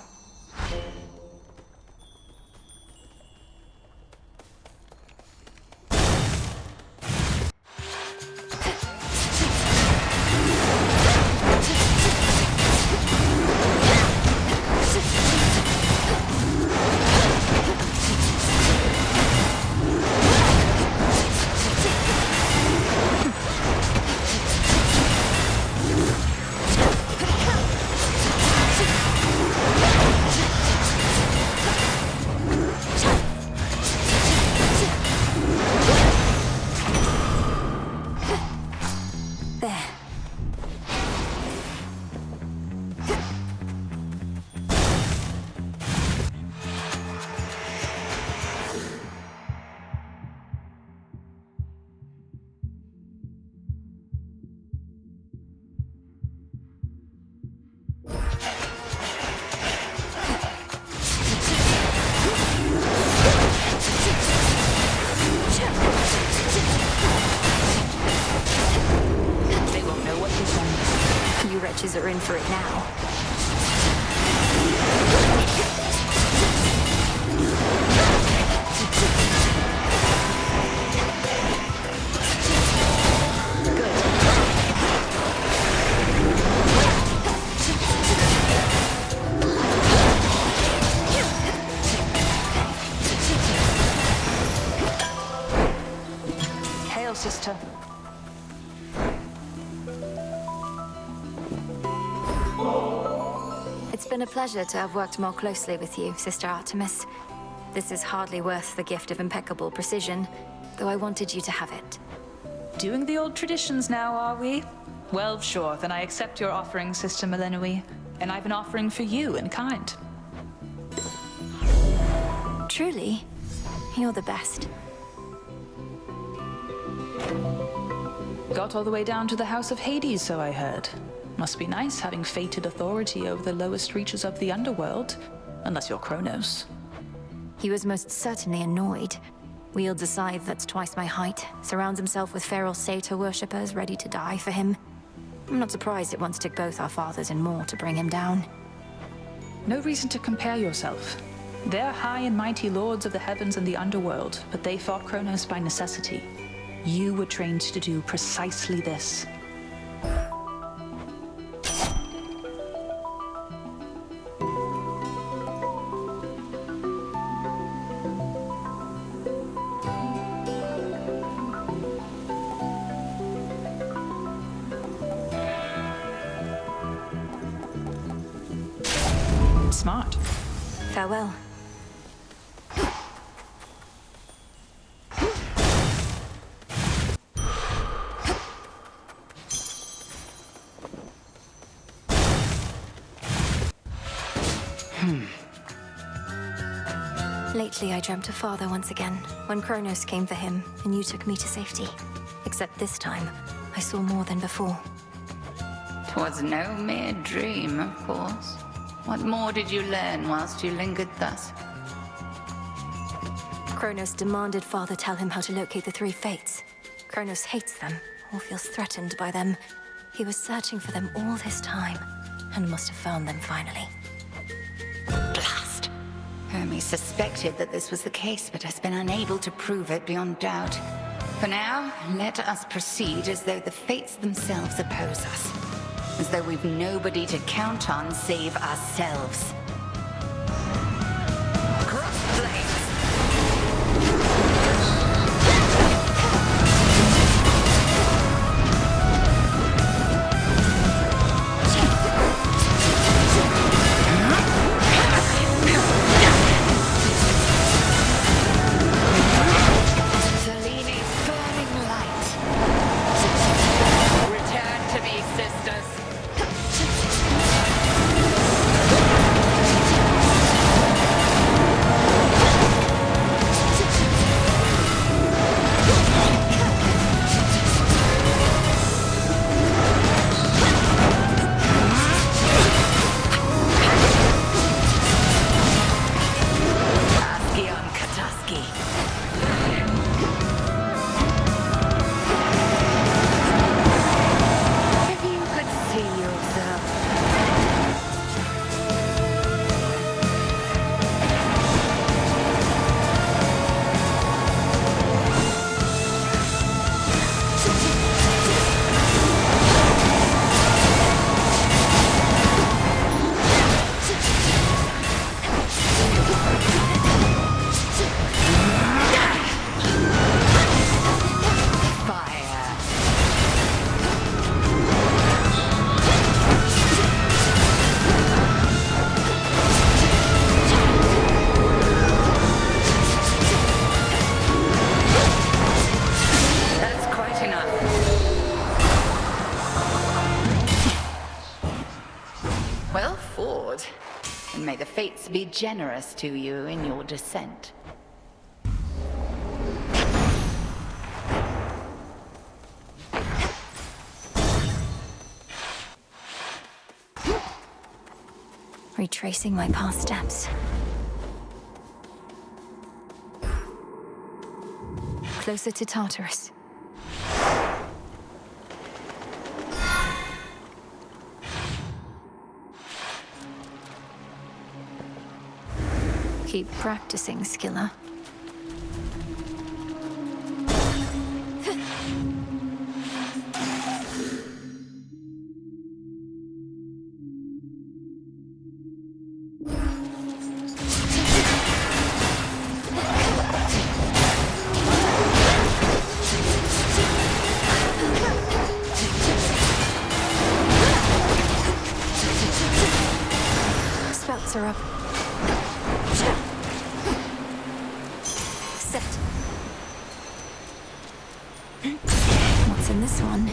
Are in for it now. Hail, sister. It's been a pleasure to have worked more closely with you, Sister Artemis. This is hardly worth the gift of impeccable precision, though I wanted you to have it. Doing the old traditions now, are we? Well, sure, then I accept your offering, Sister Melinoe. And I've an offering for you in kind. Truly? You're the best. Got all the way down to the House of Hades, so I heard. Must be nice having fated authority over the lowest reaches of the underworld. Unless you're Chronos. He was most certainly annoyed. Wields a scythe that's twice my height, surrounds himself with feral satyr worshippers ready to die for him. I'm not surprised it once took both our fathers and more to bring him down. No reason to compare yourself. They're high and mighty lords of the heavens and the underworld, but they fought Chronos by necessity. You were trained to do precisely this. Smart. Farewell. Lately, I dreamt of Father once again, when Chronos came for him, and you took me to safety. Except this time, I saw more than before. 'Twas no mere dream, of course. What more did you learn whilst you lingered thus? Chronos demanded Father tell him how to locate the three fates. Chronos hates them, or feels threatened by them. He was searching for them all this time, and must have found them finally. Blast! Hermes suspected that this was the case, but has been unable to prove it beyond doubt. For now, let us proceed as though the fates themselves oppose us. As though we've nobody to count on save ourselves. And may the fates be generous to you in your descent. Retracing my past steps. Closer to Tartarus. Keep practicing, Scylla. Spouts are up. Set. What's in this one?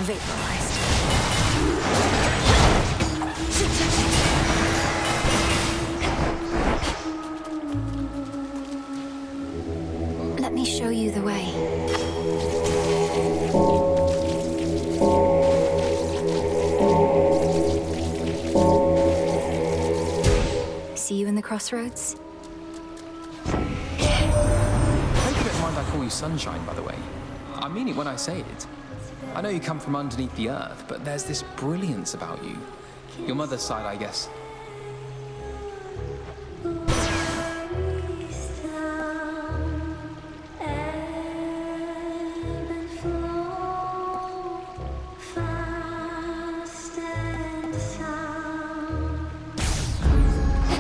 vaporized. Let me show you the way. See you in the crossroads? Hope you don't mind I call you Sunshine, by the way. I mean it when I say it. I know you come from underneath the earth, but there's this brilliance about you. Your mother's side, I guess.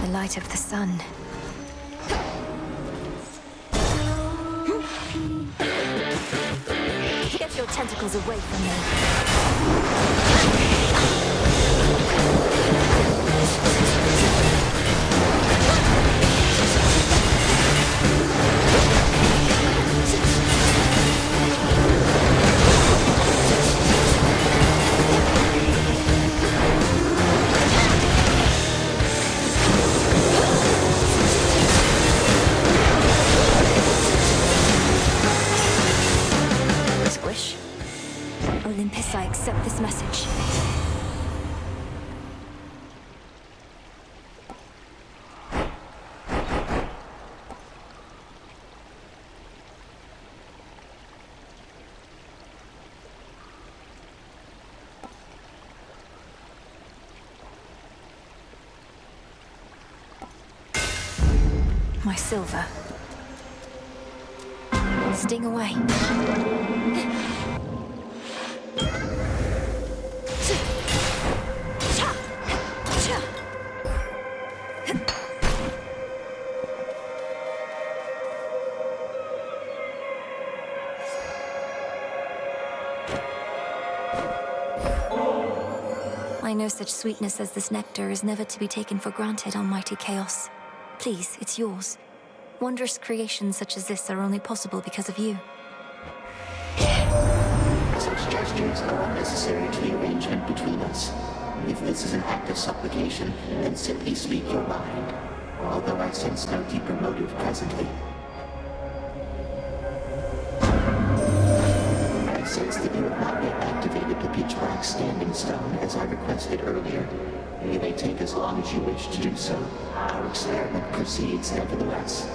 The light of the sun. Get your tentacles away from me. Squish. Olympus, I accept this message. My silver. Sting away. I know such sweetness as this nectar is never to be taken for granted, almighty Chaos. Please, it's yours. Wondrous creations such as this are only possible because of you. Such gestures are unnecessary to the arrangement between us. If this is an act of supplication, then simply speak your mind. Although I sense no deeper motive presently. I sense that you have not yet activated the pitch-black standing stone as I requested earlier. You may take as long as you wish to do so. Our experiment proceeds nevertheless.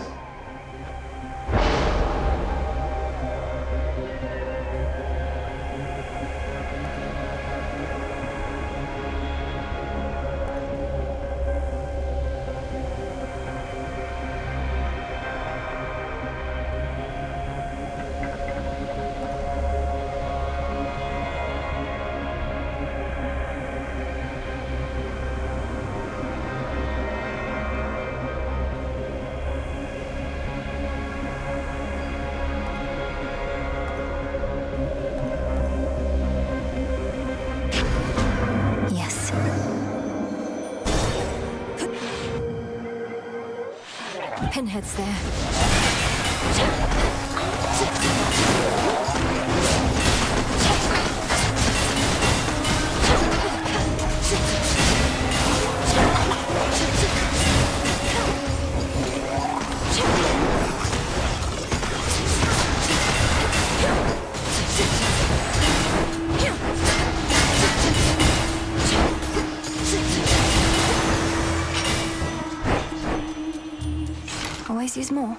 Pinhead's there. Always use more.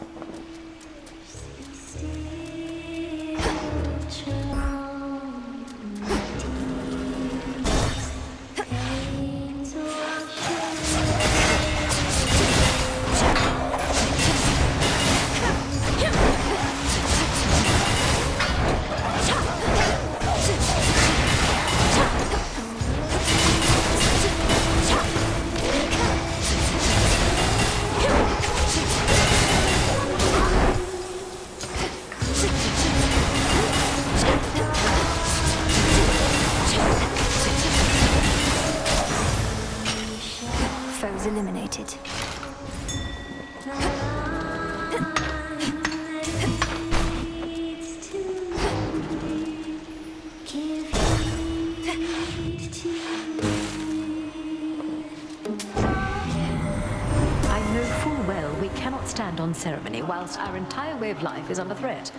crown ceremony whilst our entire way of life is under threat.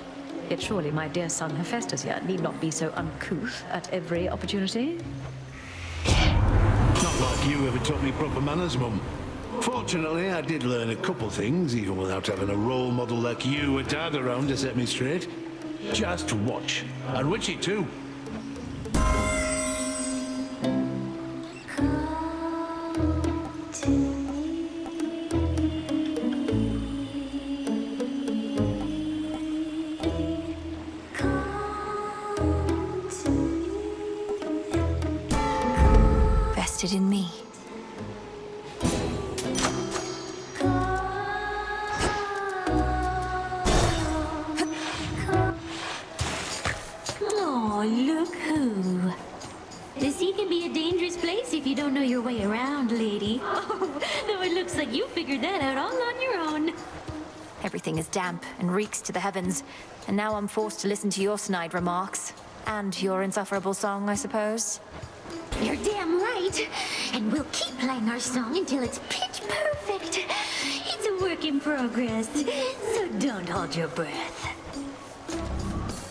Yet surely my dear son Hephaestus here need not be so uncouth at every opportunity. Not like you ever taught me proper manners, Mum. Fortunately, I did learn a couple things, even without having a role model like you or Dad around to set me straight. Just watch. And witchy too. Vested in me. Oh, look who. The sea can be a dangerous place if you don't know your way around, lady. Oh, though it looks like you figured that out all on your own. Everything is damp and reeks to the heavens, and now I'm forced to listen to your snide remarks. And your insufferable song, I suppose. You're damn right. And we'll keep playing our song until it's pitch perfect. It's a work in progress, so don't hold your breath.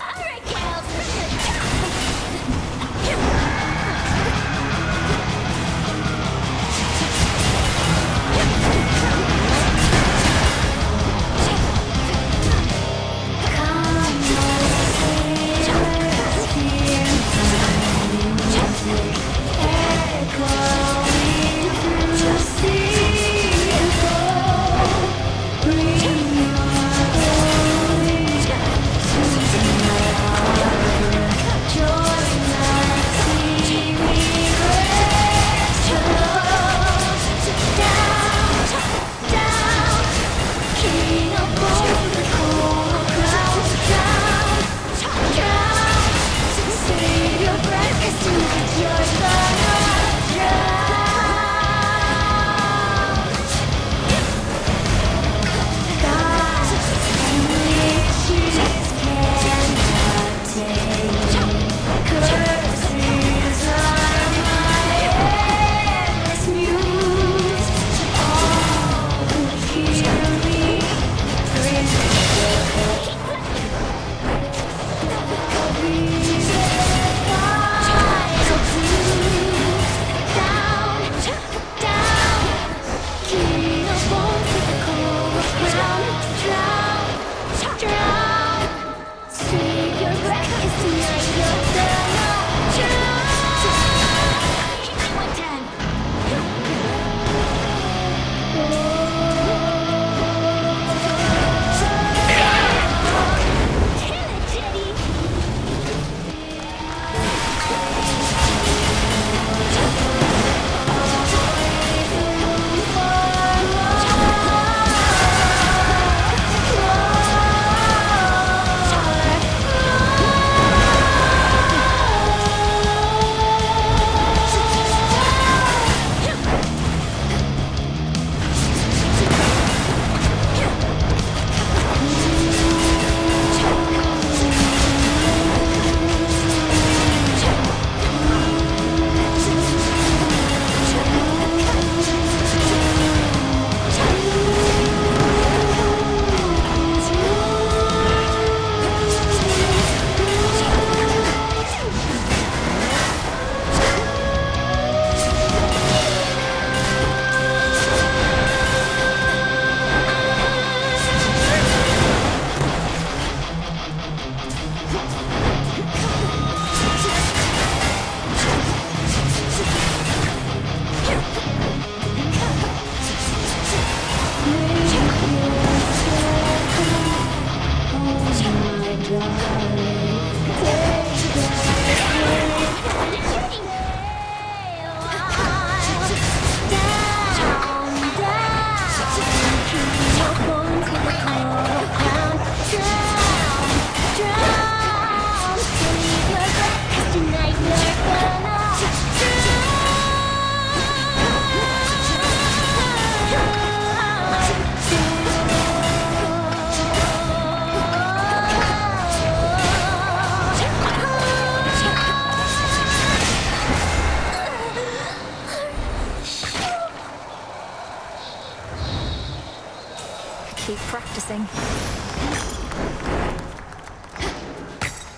All right,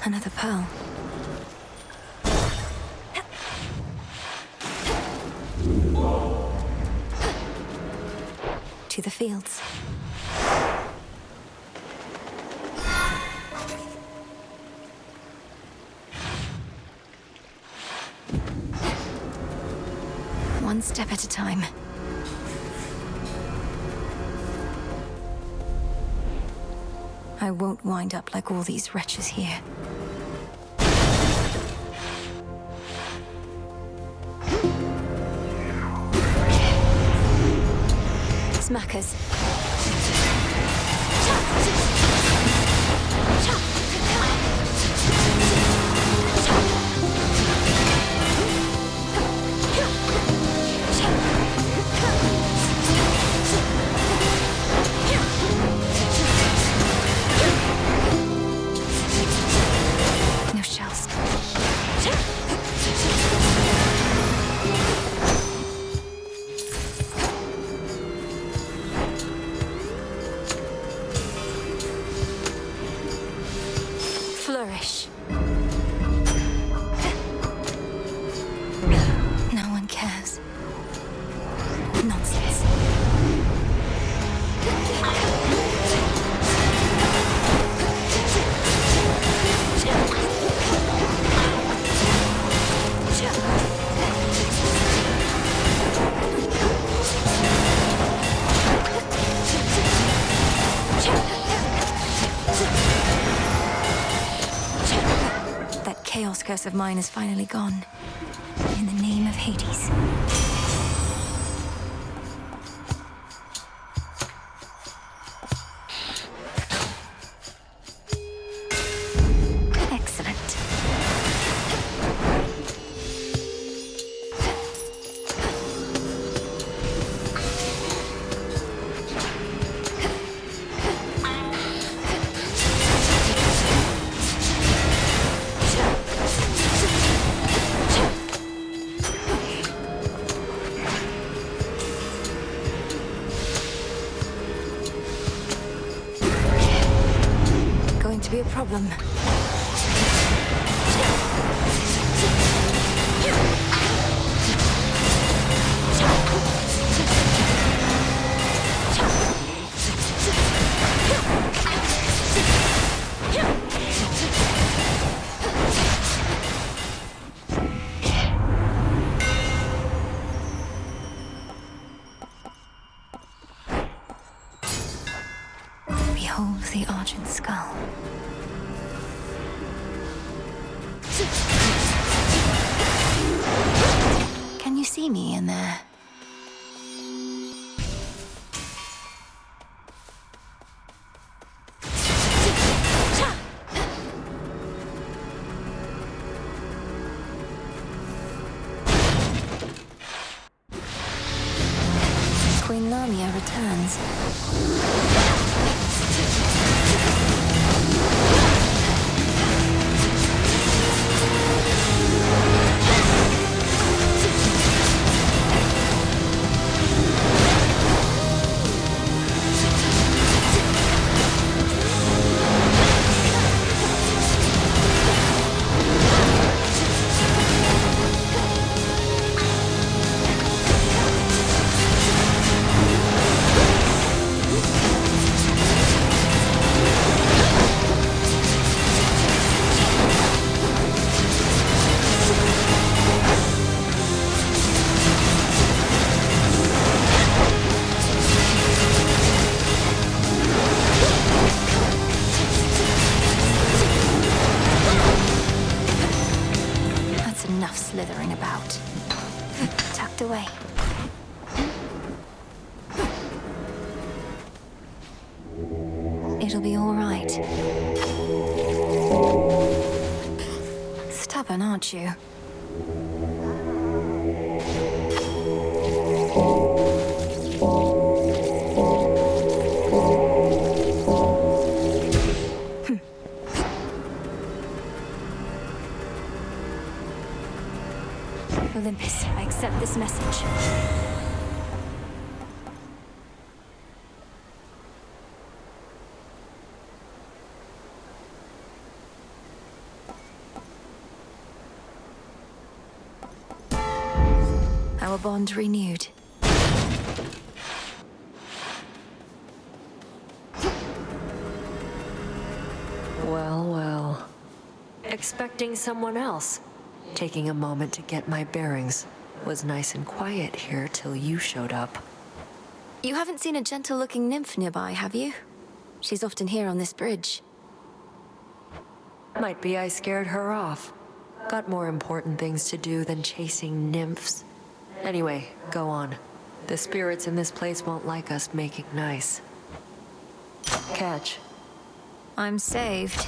Another pearl. To the fields. One step at a time. I won't wind up like all these wretches here. Smackers. No shells. Flourish. No one cares. Nonsense. That chaos curse of mine is finally gone. In the name of Hades. Excellent. Going to be a problem. Behold the argent skull. Can you see me in there? Queen Lamia returns. Enough slithering about. Tucked away. It'll be all right. Stubborn, aren't you? Olympus, I accept this message. our bond renewed. Well, well. Expecting someone else. Taking a moment to get my bearings. Was nice and quiet here till you showed up. You haven't seen a gentle-looking nymph nearby, have you? She's often here on this bridge. Might be I scared her off. Got more important things to do than chasing nymphs. Anyway, go on. The spirits in this place won't like us making nice. Catch. I'm saved.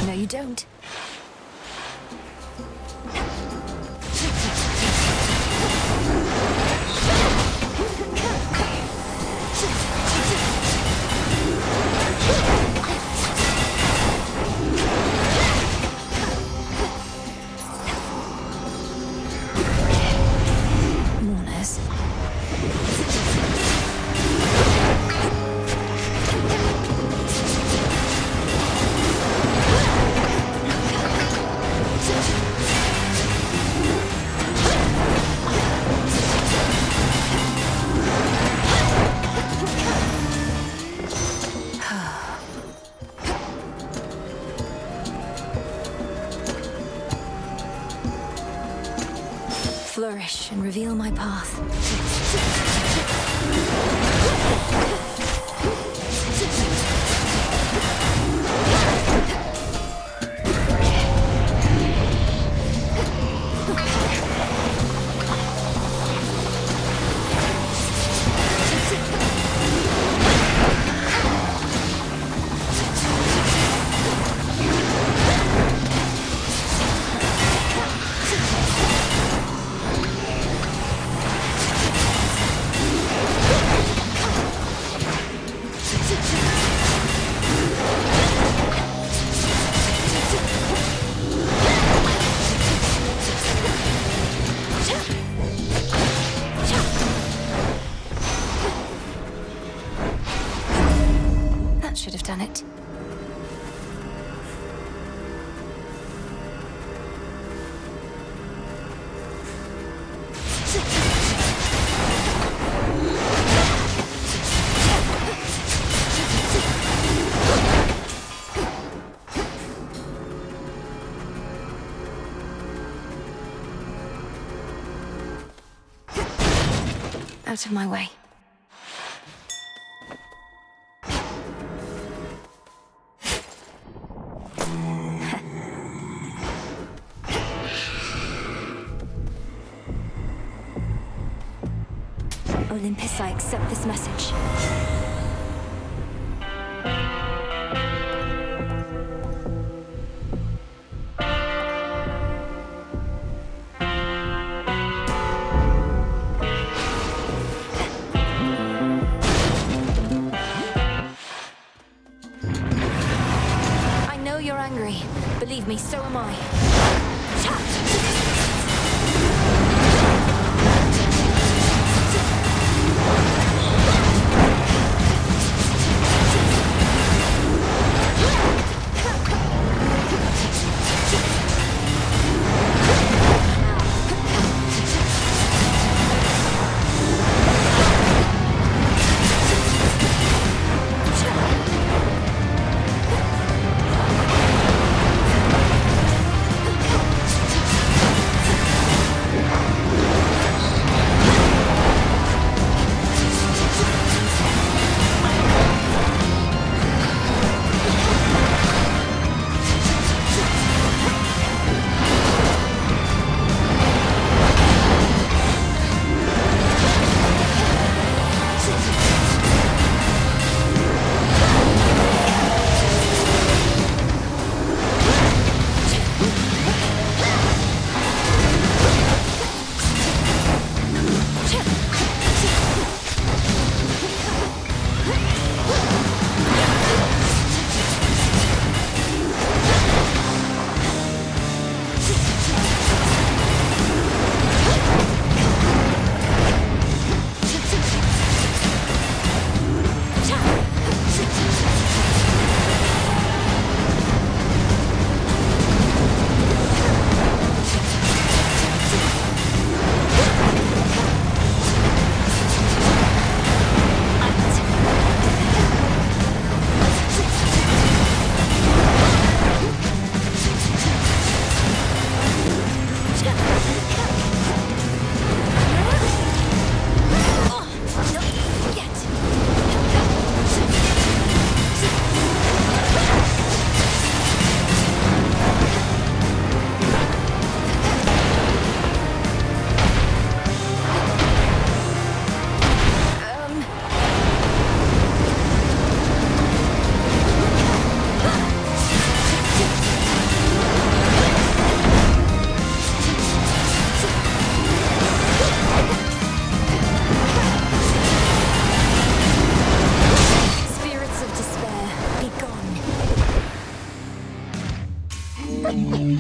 No, you don't. Mourners. Flourish and reveal my path. That should have done it. Out of my way. Olympus, I accept this message. I know you're angry. Believe me, so am I.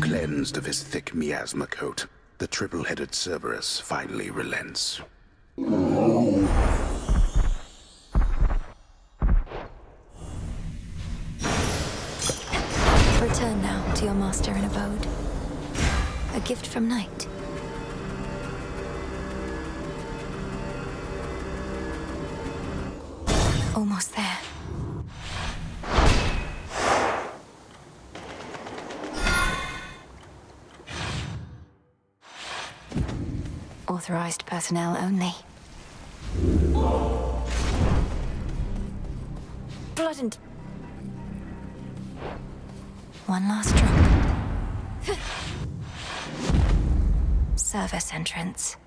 Cleansed of his thick miasma coat, the triple-headed Cerberus finally relents. Return now to your master and abode. A gift from Night. Almost there. Authorized personnel only. Blood and... one last drop. Service entrance.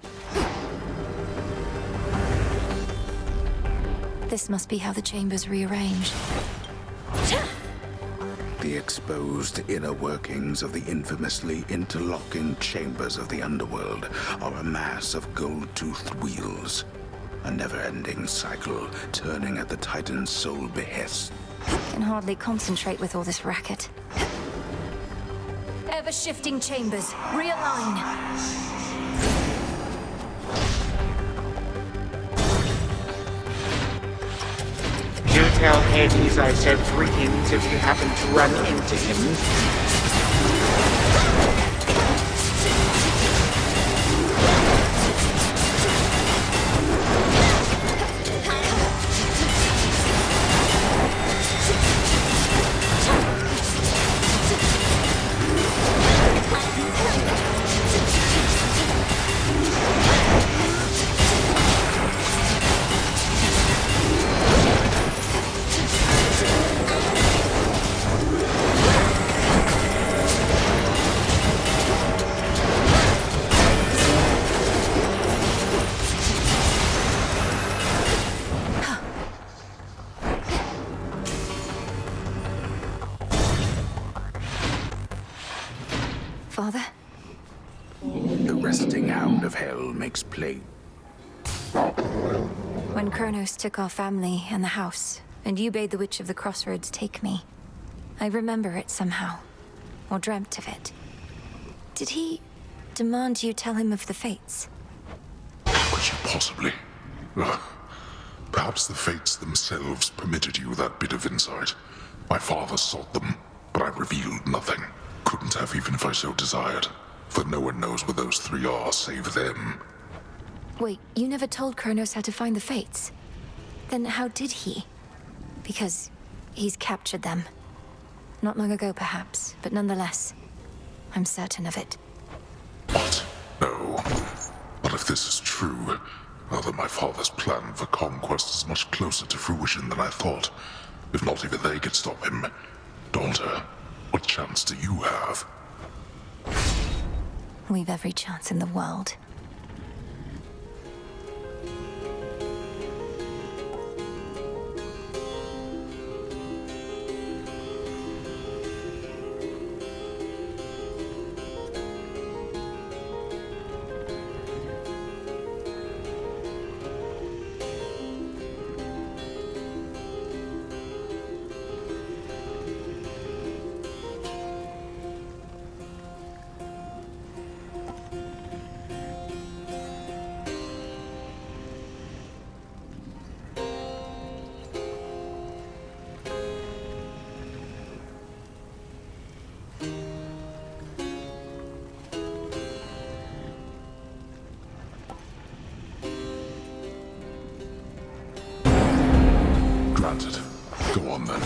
This must be how the chamber's rearranged. The exposed inner workings of the infamously interlocking chambers of the underworld are a mass of gold-toothed wheels. A never-ending cycle turning at the Titan's sole behest. Can hardly concentrate with all this racket. Ever-shifting chambers. Realign. Do tell Hades I said greetings if you happen to run into him. Father? The resting hound of hell makes play. When Chronos took our family and the house, and you bade the Witch of the Crossroads take me, I remember it somehow, or dreamt of it. Did he demand you tell him of the fates? How could you possibly? Perhaps the fates themselves permitted you that bit of insight. My father sought them, but I revealed nothing. Couldn't have even if I so desired, for no one knows where those three are save them. Wait, you never told Chronos how to find the fates? Then how did he? Because he's captured them. Not long ago, perhaps, but nonetheless, I'm certain of it. What? No. But if this is true, then my father's plan for conquest is much closer to fruition than I thought. If not even they could stop him. Daughter, what chance do you have? We've every chance in the world. Granted. Go on then.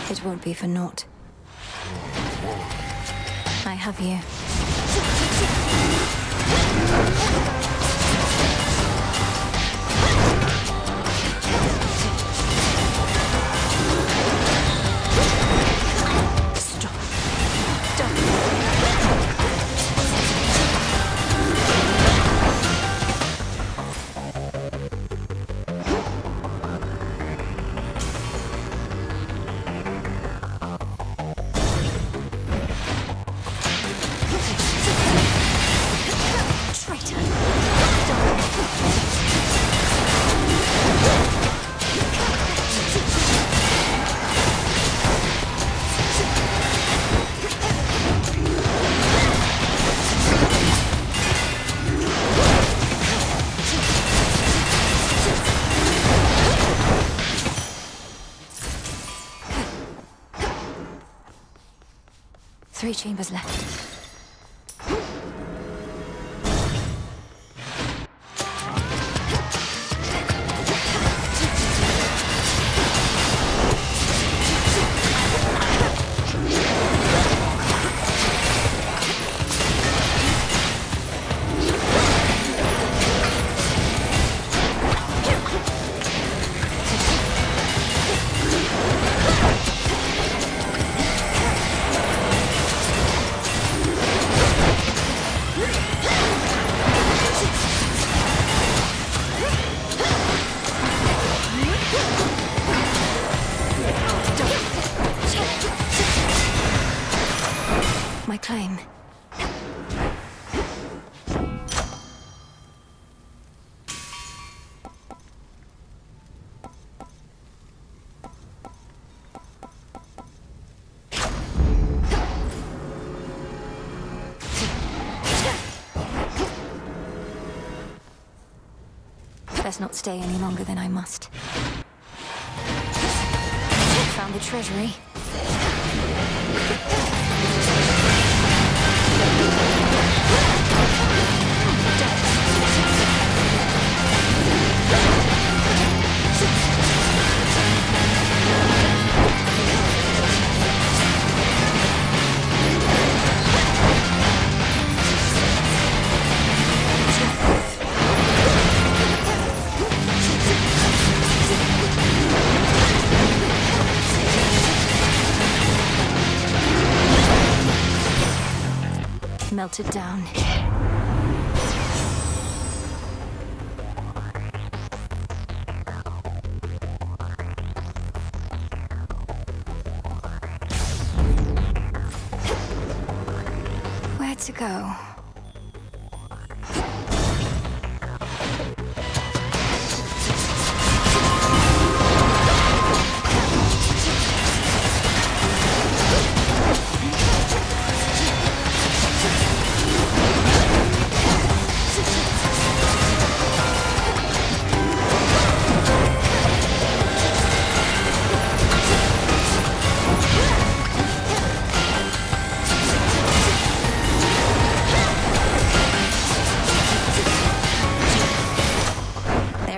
It won't be for naught. I have you. Traitor! 3 chambers left. My claim. Best not stay any longer than I must. Found the treasury. Melted down. Where to go?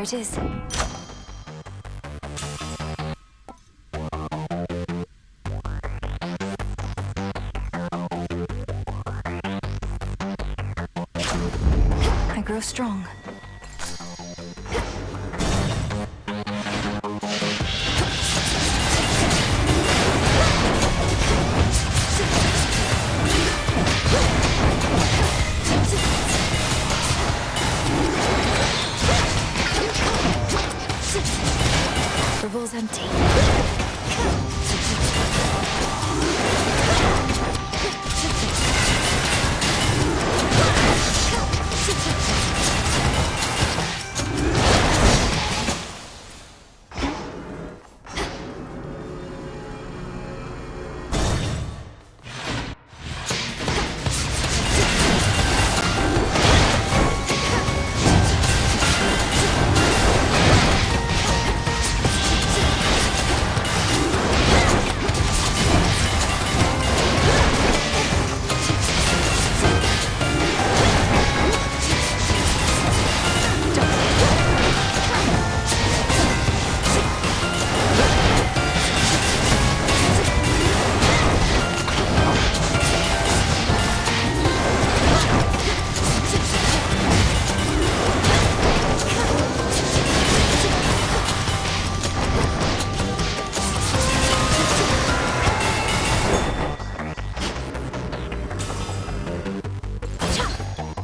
It is. I grow strong. Revol's empty.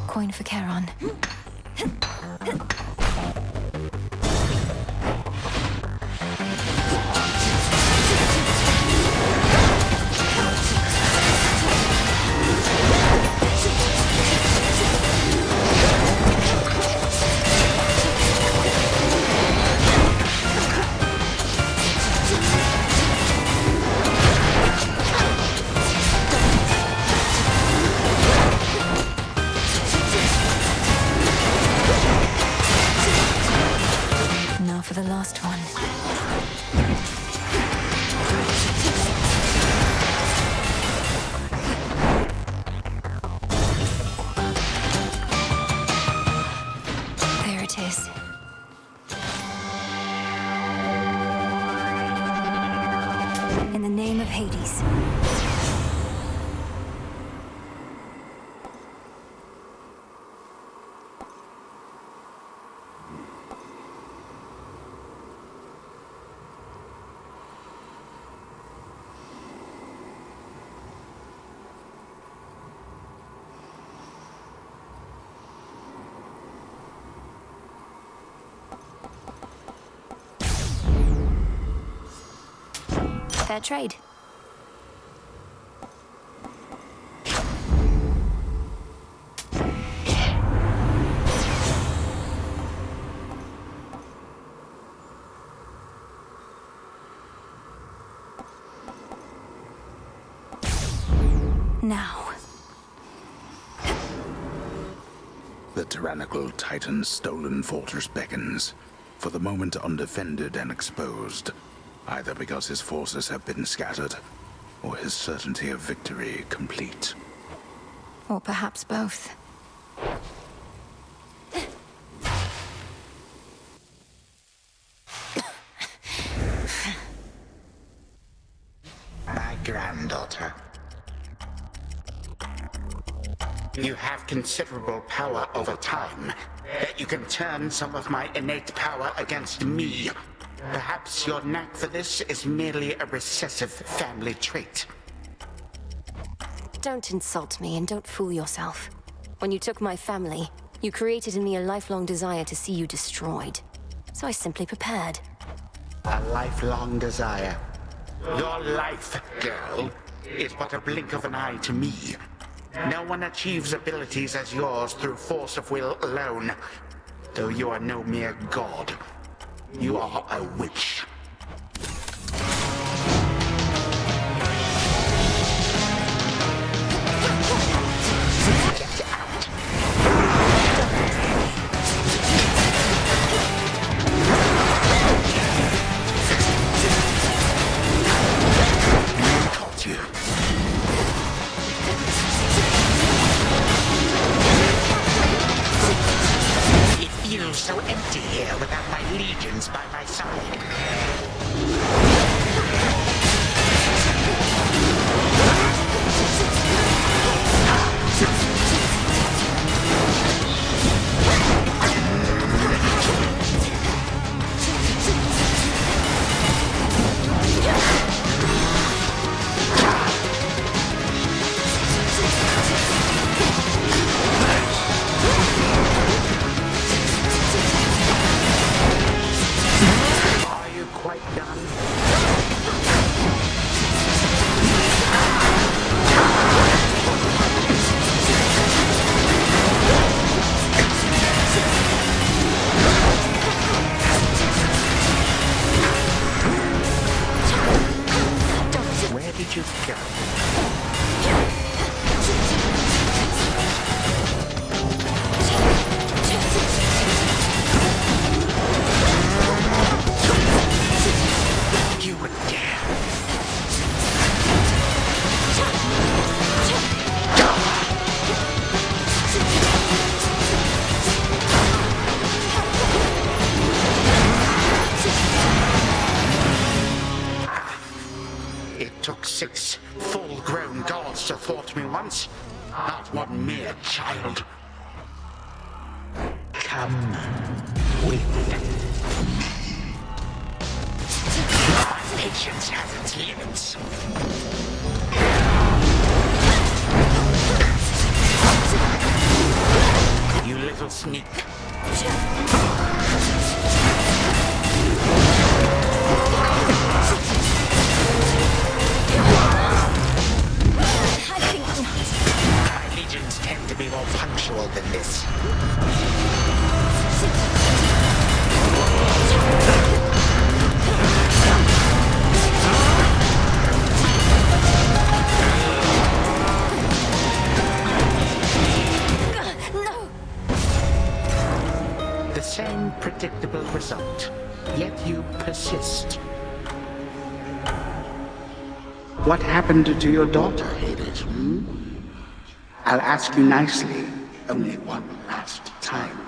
Coin for Charon. name of Hades. Fair trade. Now. The tyrannical Titan's stolen fortress beckons, for the moment undefended and exposed, either because his forces have been scattered, or his certainty of victory complete. Or perhaps both. My granddaughter. You have considerable power over time, that you can turn some of my innate power against me. Perhaps your knack for this is merely a recessive family trait. Don't insult me and don't fool yourself. When you took my family, you created in me a lifelong desire to see you destroyed. So I simply prepared. A lifelong desire. Your life, girl, is but a blink of an eye to me. No one achieves abilities as yours through force of will alone. Though you are no mere god. You are a witch. Get out. Caught you. It feels so empty here without my legions by my side. Took 6 full-grown gods to thwart me once, not one mere child. Come with me. My patience has its limits. You little sneak. My legions tend to be more punctual than this. No! The same predictable result, yet you persist. What happened to your daughter, Hades, I'll ask you nicely, only one last time.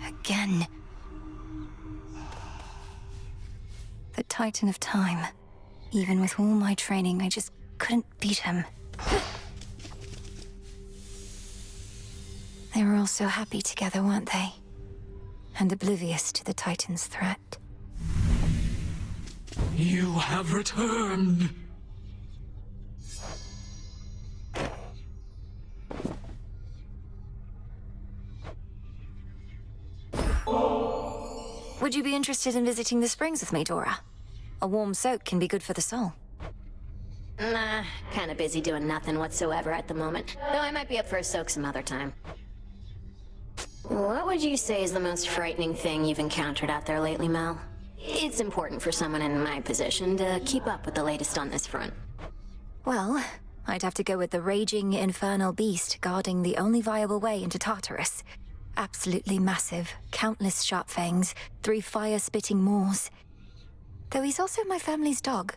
Again. Titan of Time. Even with all my training, I just couldn't beat him. They were all so happy together, weren't they? And oblivious to the Titan's threat. You have returned. Would you be interested in visiting the springs with me, Dora? A warm soak can be good for the soul. Nah, kinda busy doing nothing whatsoever at the moment. Though I might be up for a soak some other time. What would you say is the most frightening thing you've encountered out there lately, Mel? It's important for someone in my position to keep up with the latest on this front. Well, I'd have to go with the raging infernal beast guarding the only viable way into Tartarus. Absolutely massive, countless sharp fangs, 3 fire-spitting maws. Though he's also my family's dog.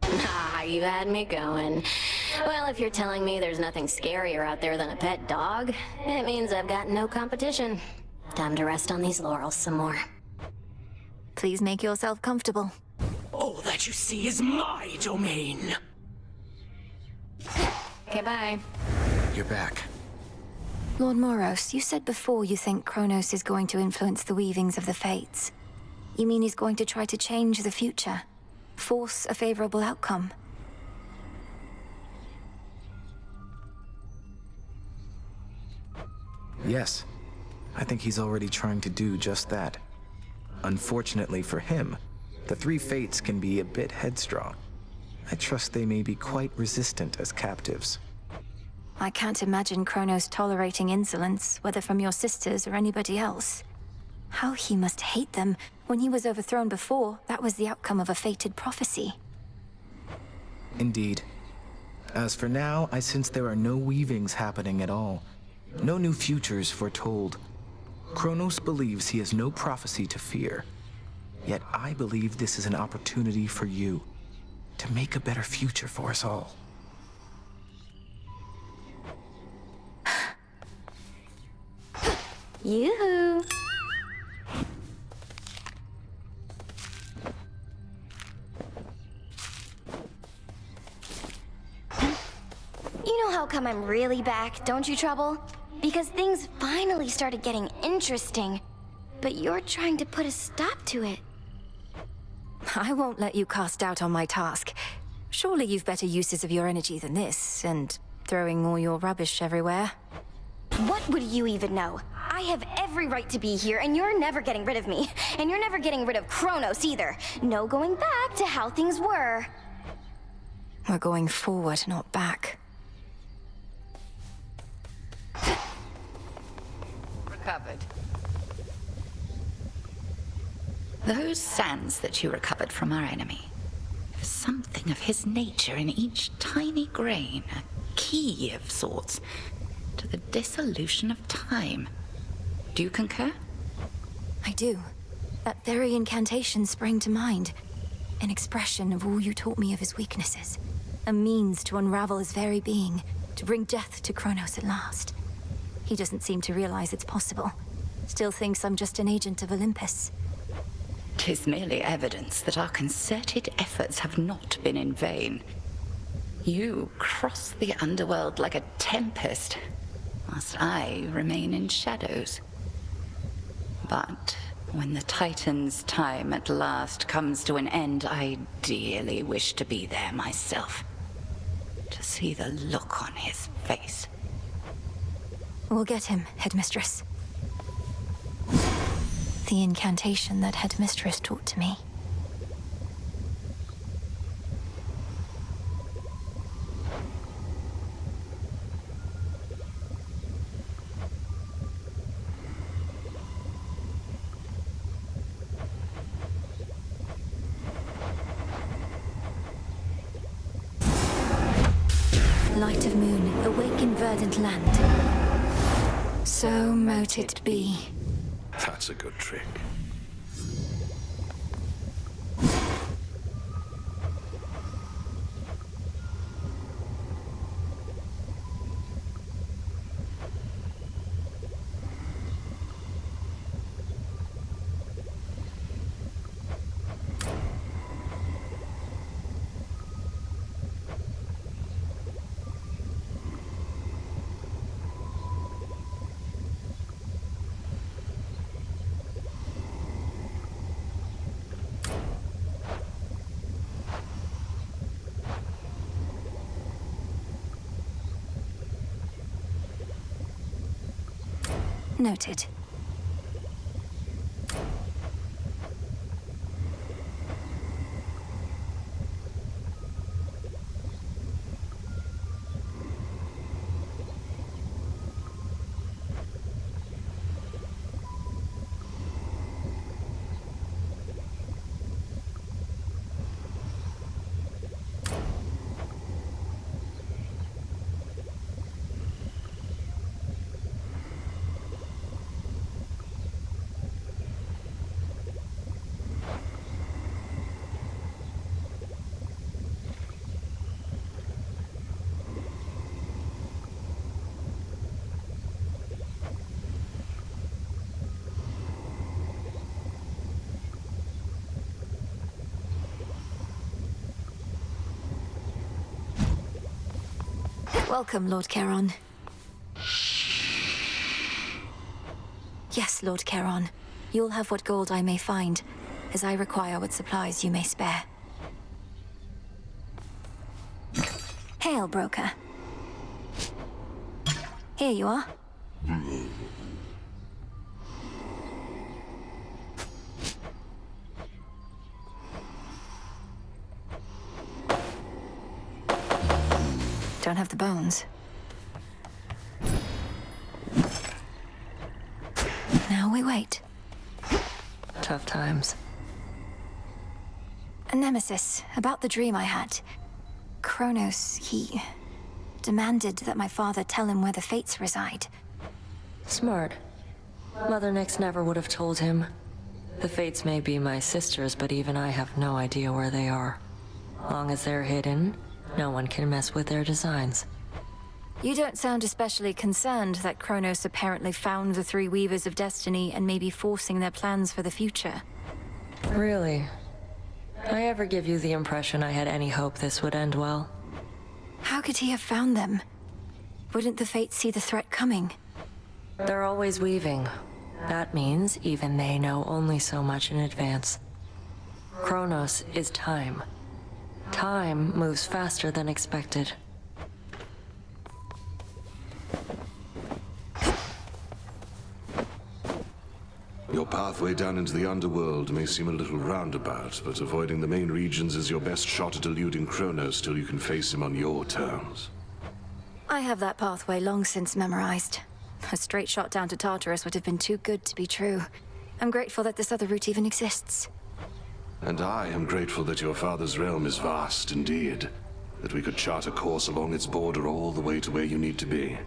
Ah, you had me going. Well, if you're telling me there's nothing scarier out there than a pet dog, it means I've got no competition. Time to rest on these laurels some more. Please make yourself comfortable. All that you see is my domain. Okay, bye. You're back. Lord Moros, you said before you think Chronos is going to influence the weavings of the fates. You mean he's going to try to change the future? Force a favorable outcome? Yes. I think he's already trying to do just that. Unfortunately for him, the 3 fates can be a bit headstrong. I trust they may be quite resistant as captives. I can't imagine Chronos tolerating insolence, whether from your sisters or anybody else. How he must hate them. When he was overthrown before, that was the outcome of a fated prophecy. Indeed. As for now, I sense there are no weavings happening at all. No new futures foretold. Chronos believes he has no prophecy to fear. Yet I believe this is an opportunity for you to make a better future for us all. Yoo-hoo! You know how come I'm really back, don't you, Trouble? Because things finally started getting interesting. But you're trying to put a stop to it. I won't let you cast doubt on my task. Surely you've better uses of your energy than this, and throwing all your rubbish everywhere. What would you even know? I have every right to be here, and you're never getting rid of me. And you're never getting rid of Chronos either. No going back to how things were. We're going forward, not back. Recovered. Those sands that you recovered from our enemy. There's something of his nature in each tiny grain, a key of sorts, to the dissolution of time. Do you concur? I do. That very incantation sprang to mind. An expression of all you taught me of his weaknesses. A means to unravel his very being, to bring death to Chronos at last. He doesn't seem to realize it's possible. Still thinks I'm just an agent of Olympus. 'Tis merely evidence that our concerted efforts have not been in vain. You cross the underworld like a tempest, whilst I remain in shadows. But when the Titan's time at last comes to an end, I dearly wish to be there myself. To see the look on his face. We'll get him, Headmistress. The incantation that Headmistress taught to me. Light of moon, awaken verdant land. So mote it be. That's a good trick. Noted. Welcome, Lord Charon. Yes, Lord Charon. You'll have what gold I may find, as I require what supplies you may spare. Hail, broker. Here you are. Don't have the bones. Now we wait. Tough times. A nemesis, about the dream I had. Chronos, he demanded that my father tell him where the Fates reside. Smart. Mother Nyx never would have told him. The Fates may be my sisters, but even I have no idea where they are. Long as they're hidden, no one can mess with their designs. You don't sound especially concerned that Chronos apparently found the three Weavers of Destiny and may be forcing their plans for the future. Really? I ever give you the impression I had any hope this would end well? How could he have found them? Wouldn't the Fates see the threat coming? They're always weaving. That means even they know only so much in advance. Chronos is time. Time moves faster than expected. Your pathway down into the underworld may seem a little roundabout, but avoiding the main regions is your best shot at eluding Chronos till you can face him on your terms. I have that pathway long since memorized. A straight shot down to Tartarus would have been too good to be true. I'm grateful that this other route even exists. And I am grateful that your father's realm is vast indeed, that we could chart a course along its border all the way to where you need to be.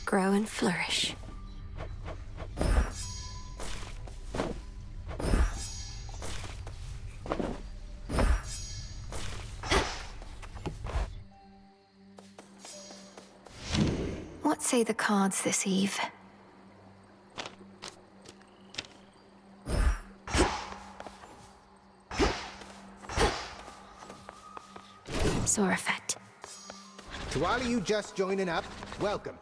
Grow and flourish. What say the cards this eve? Sore effect. To all of you just joining up, welcome.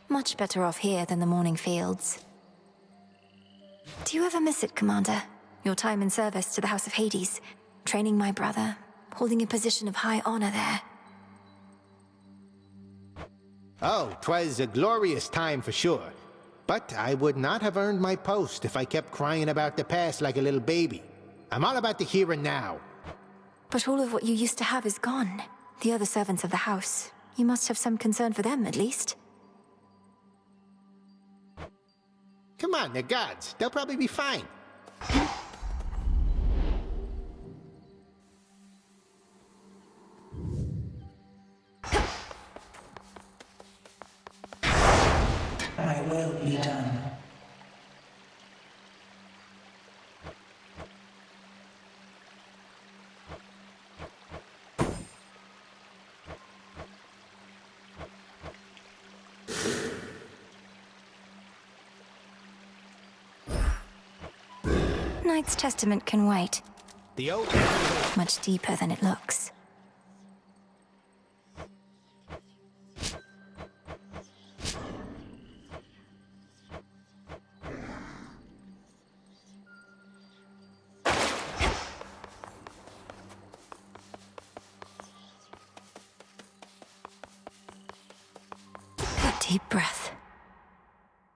Much better off here than the morning fields. Do you ever miss it, Commander? Your time in service to the House of Hades, training my brother, holding a position of high honor there. Oh, 'twas a glorious time for sure. But I would not have earned my post if I kept crying about the past like a little baby. I'm all about the here and now. But all of what you used to have is gone. The other servants of the house. You must have some concern for them, at least. Come on, they're gods. They'll probably be fine. My will be done. Knight's testament can wait. The old... Much deeper than it looks. A deep breath.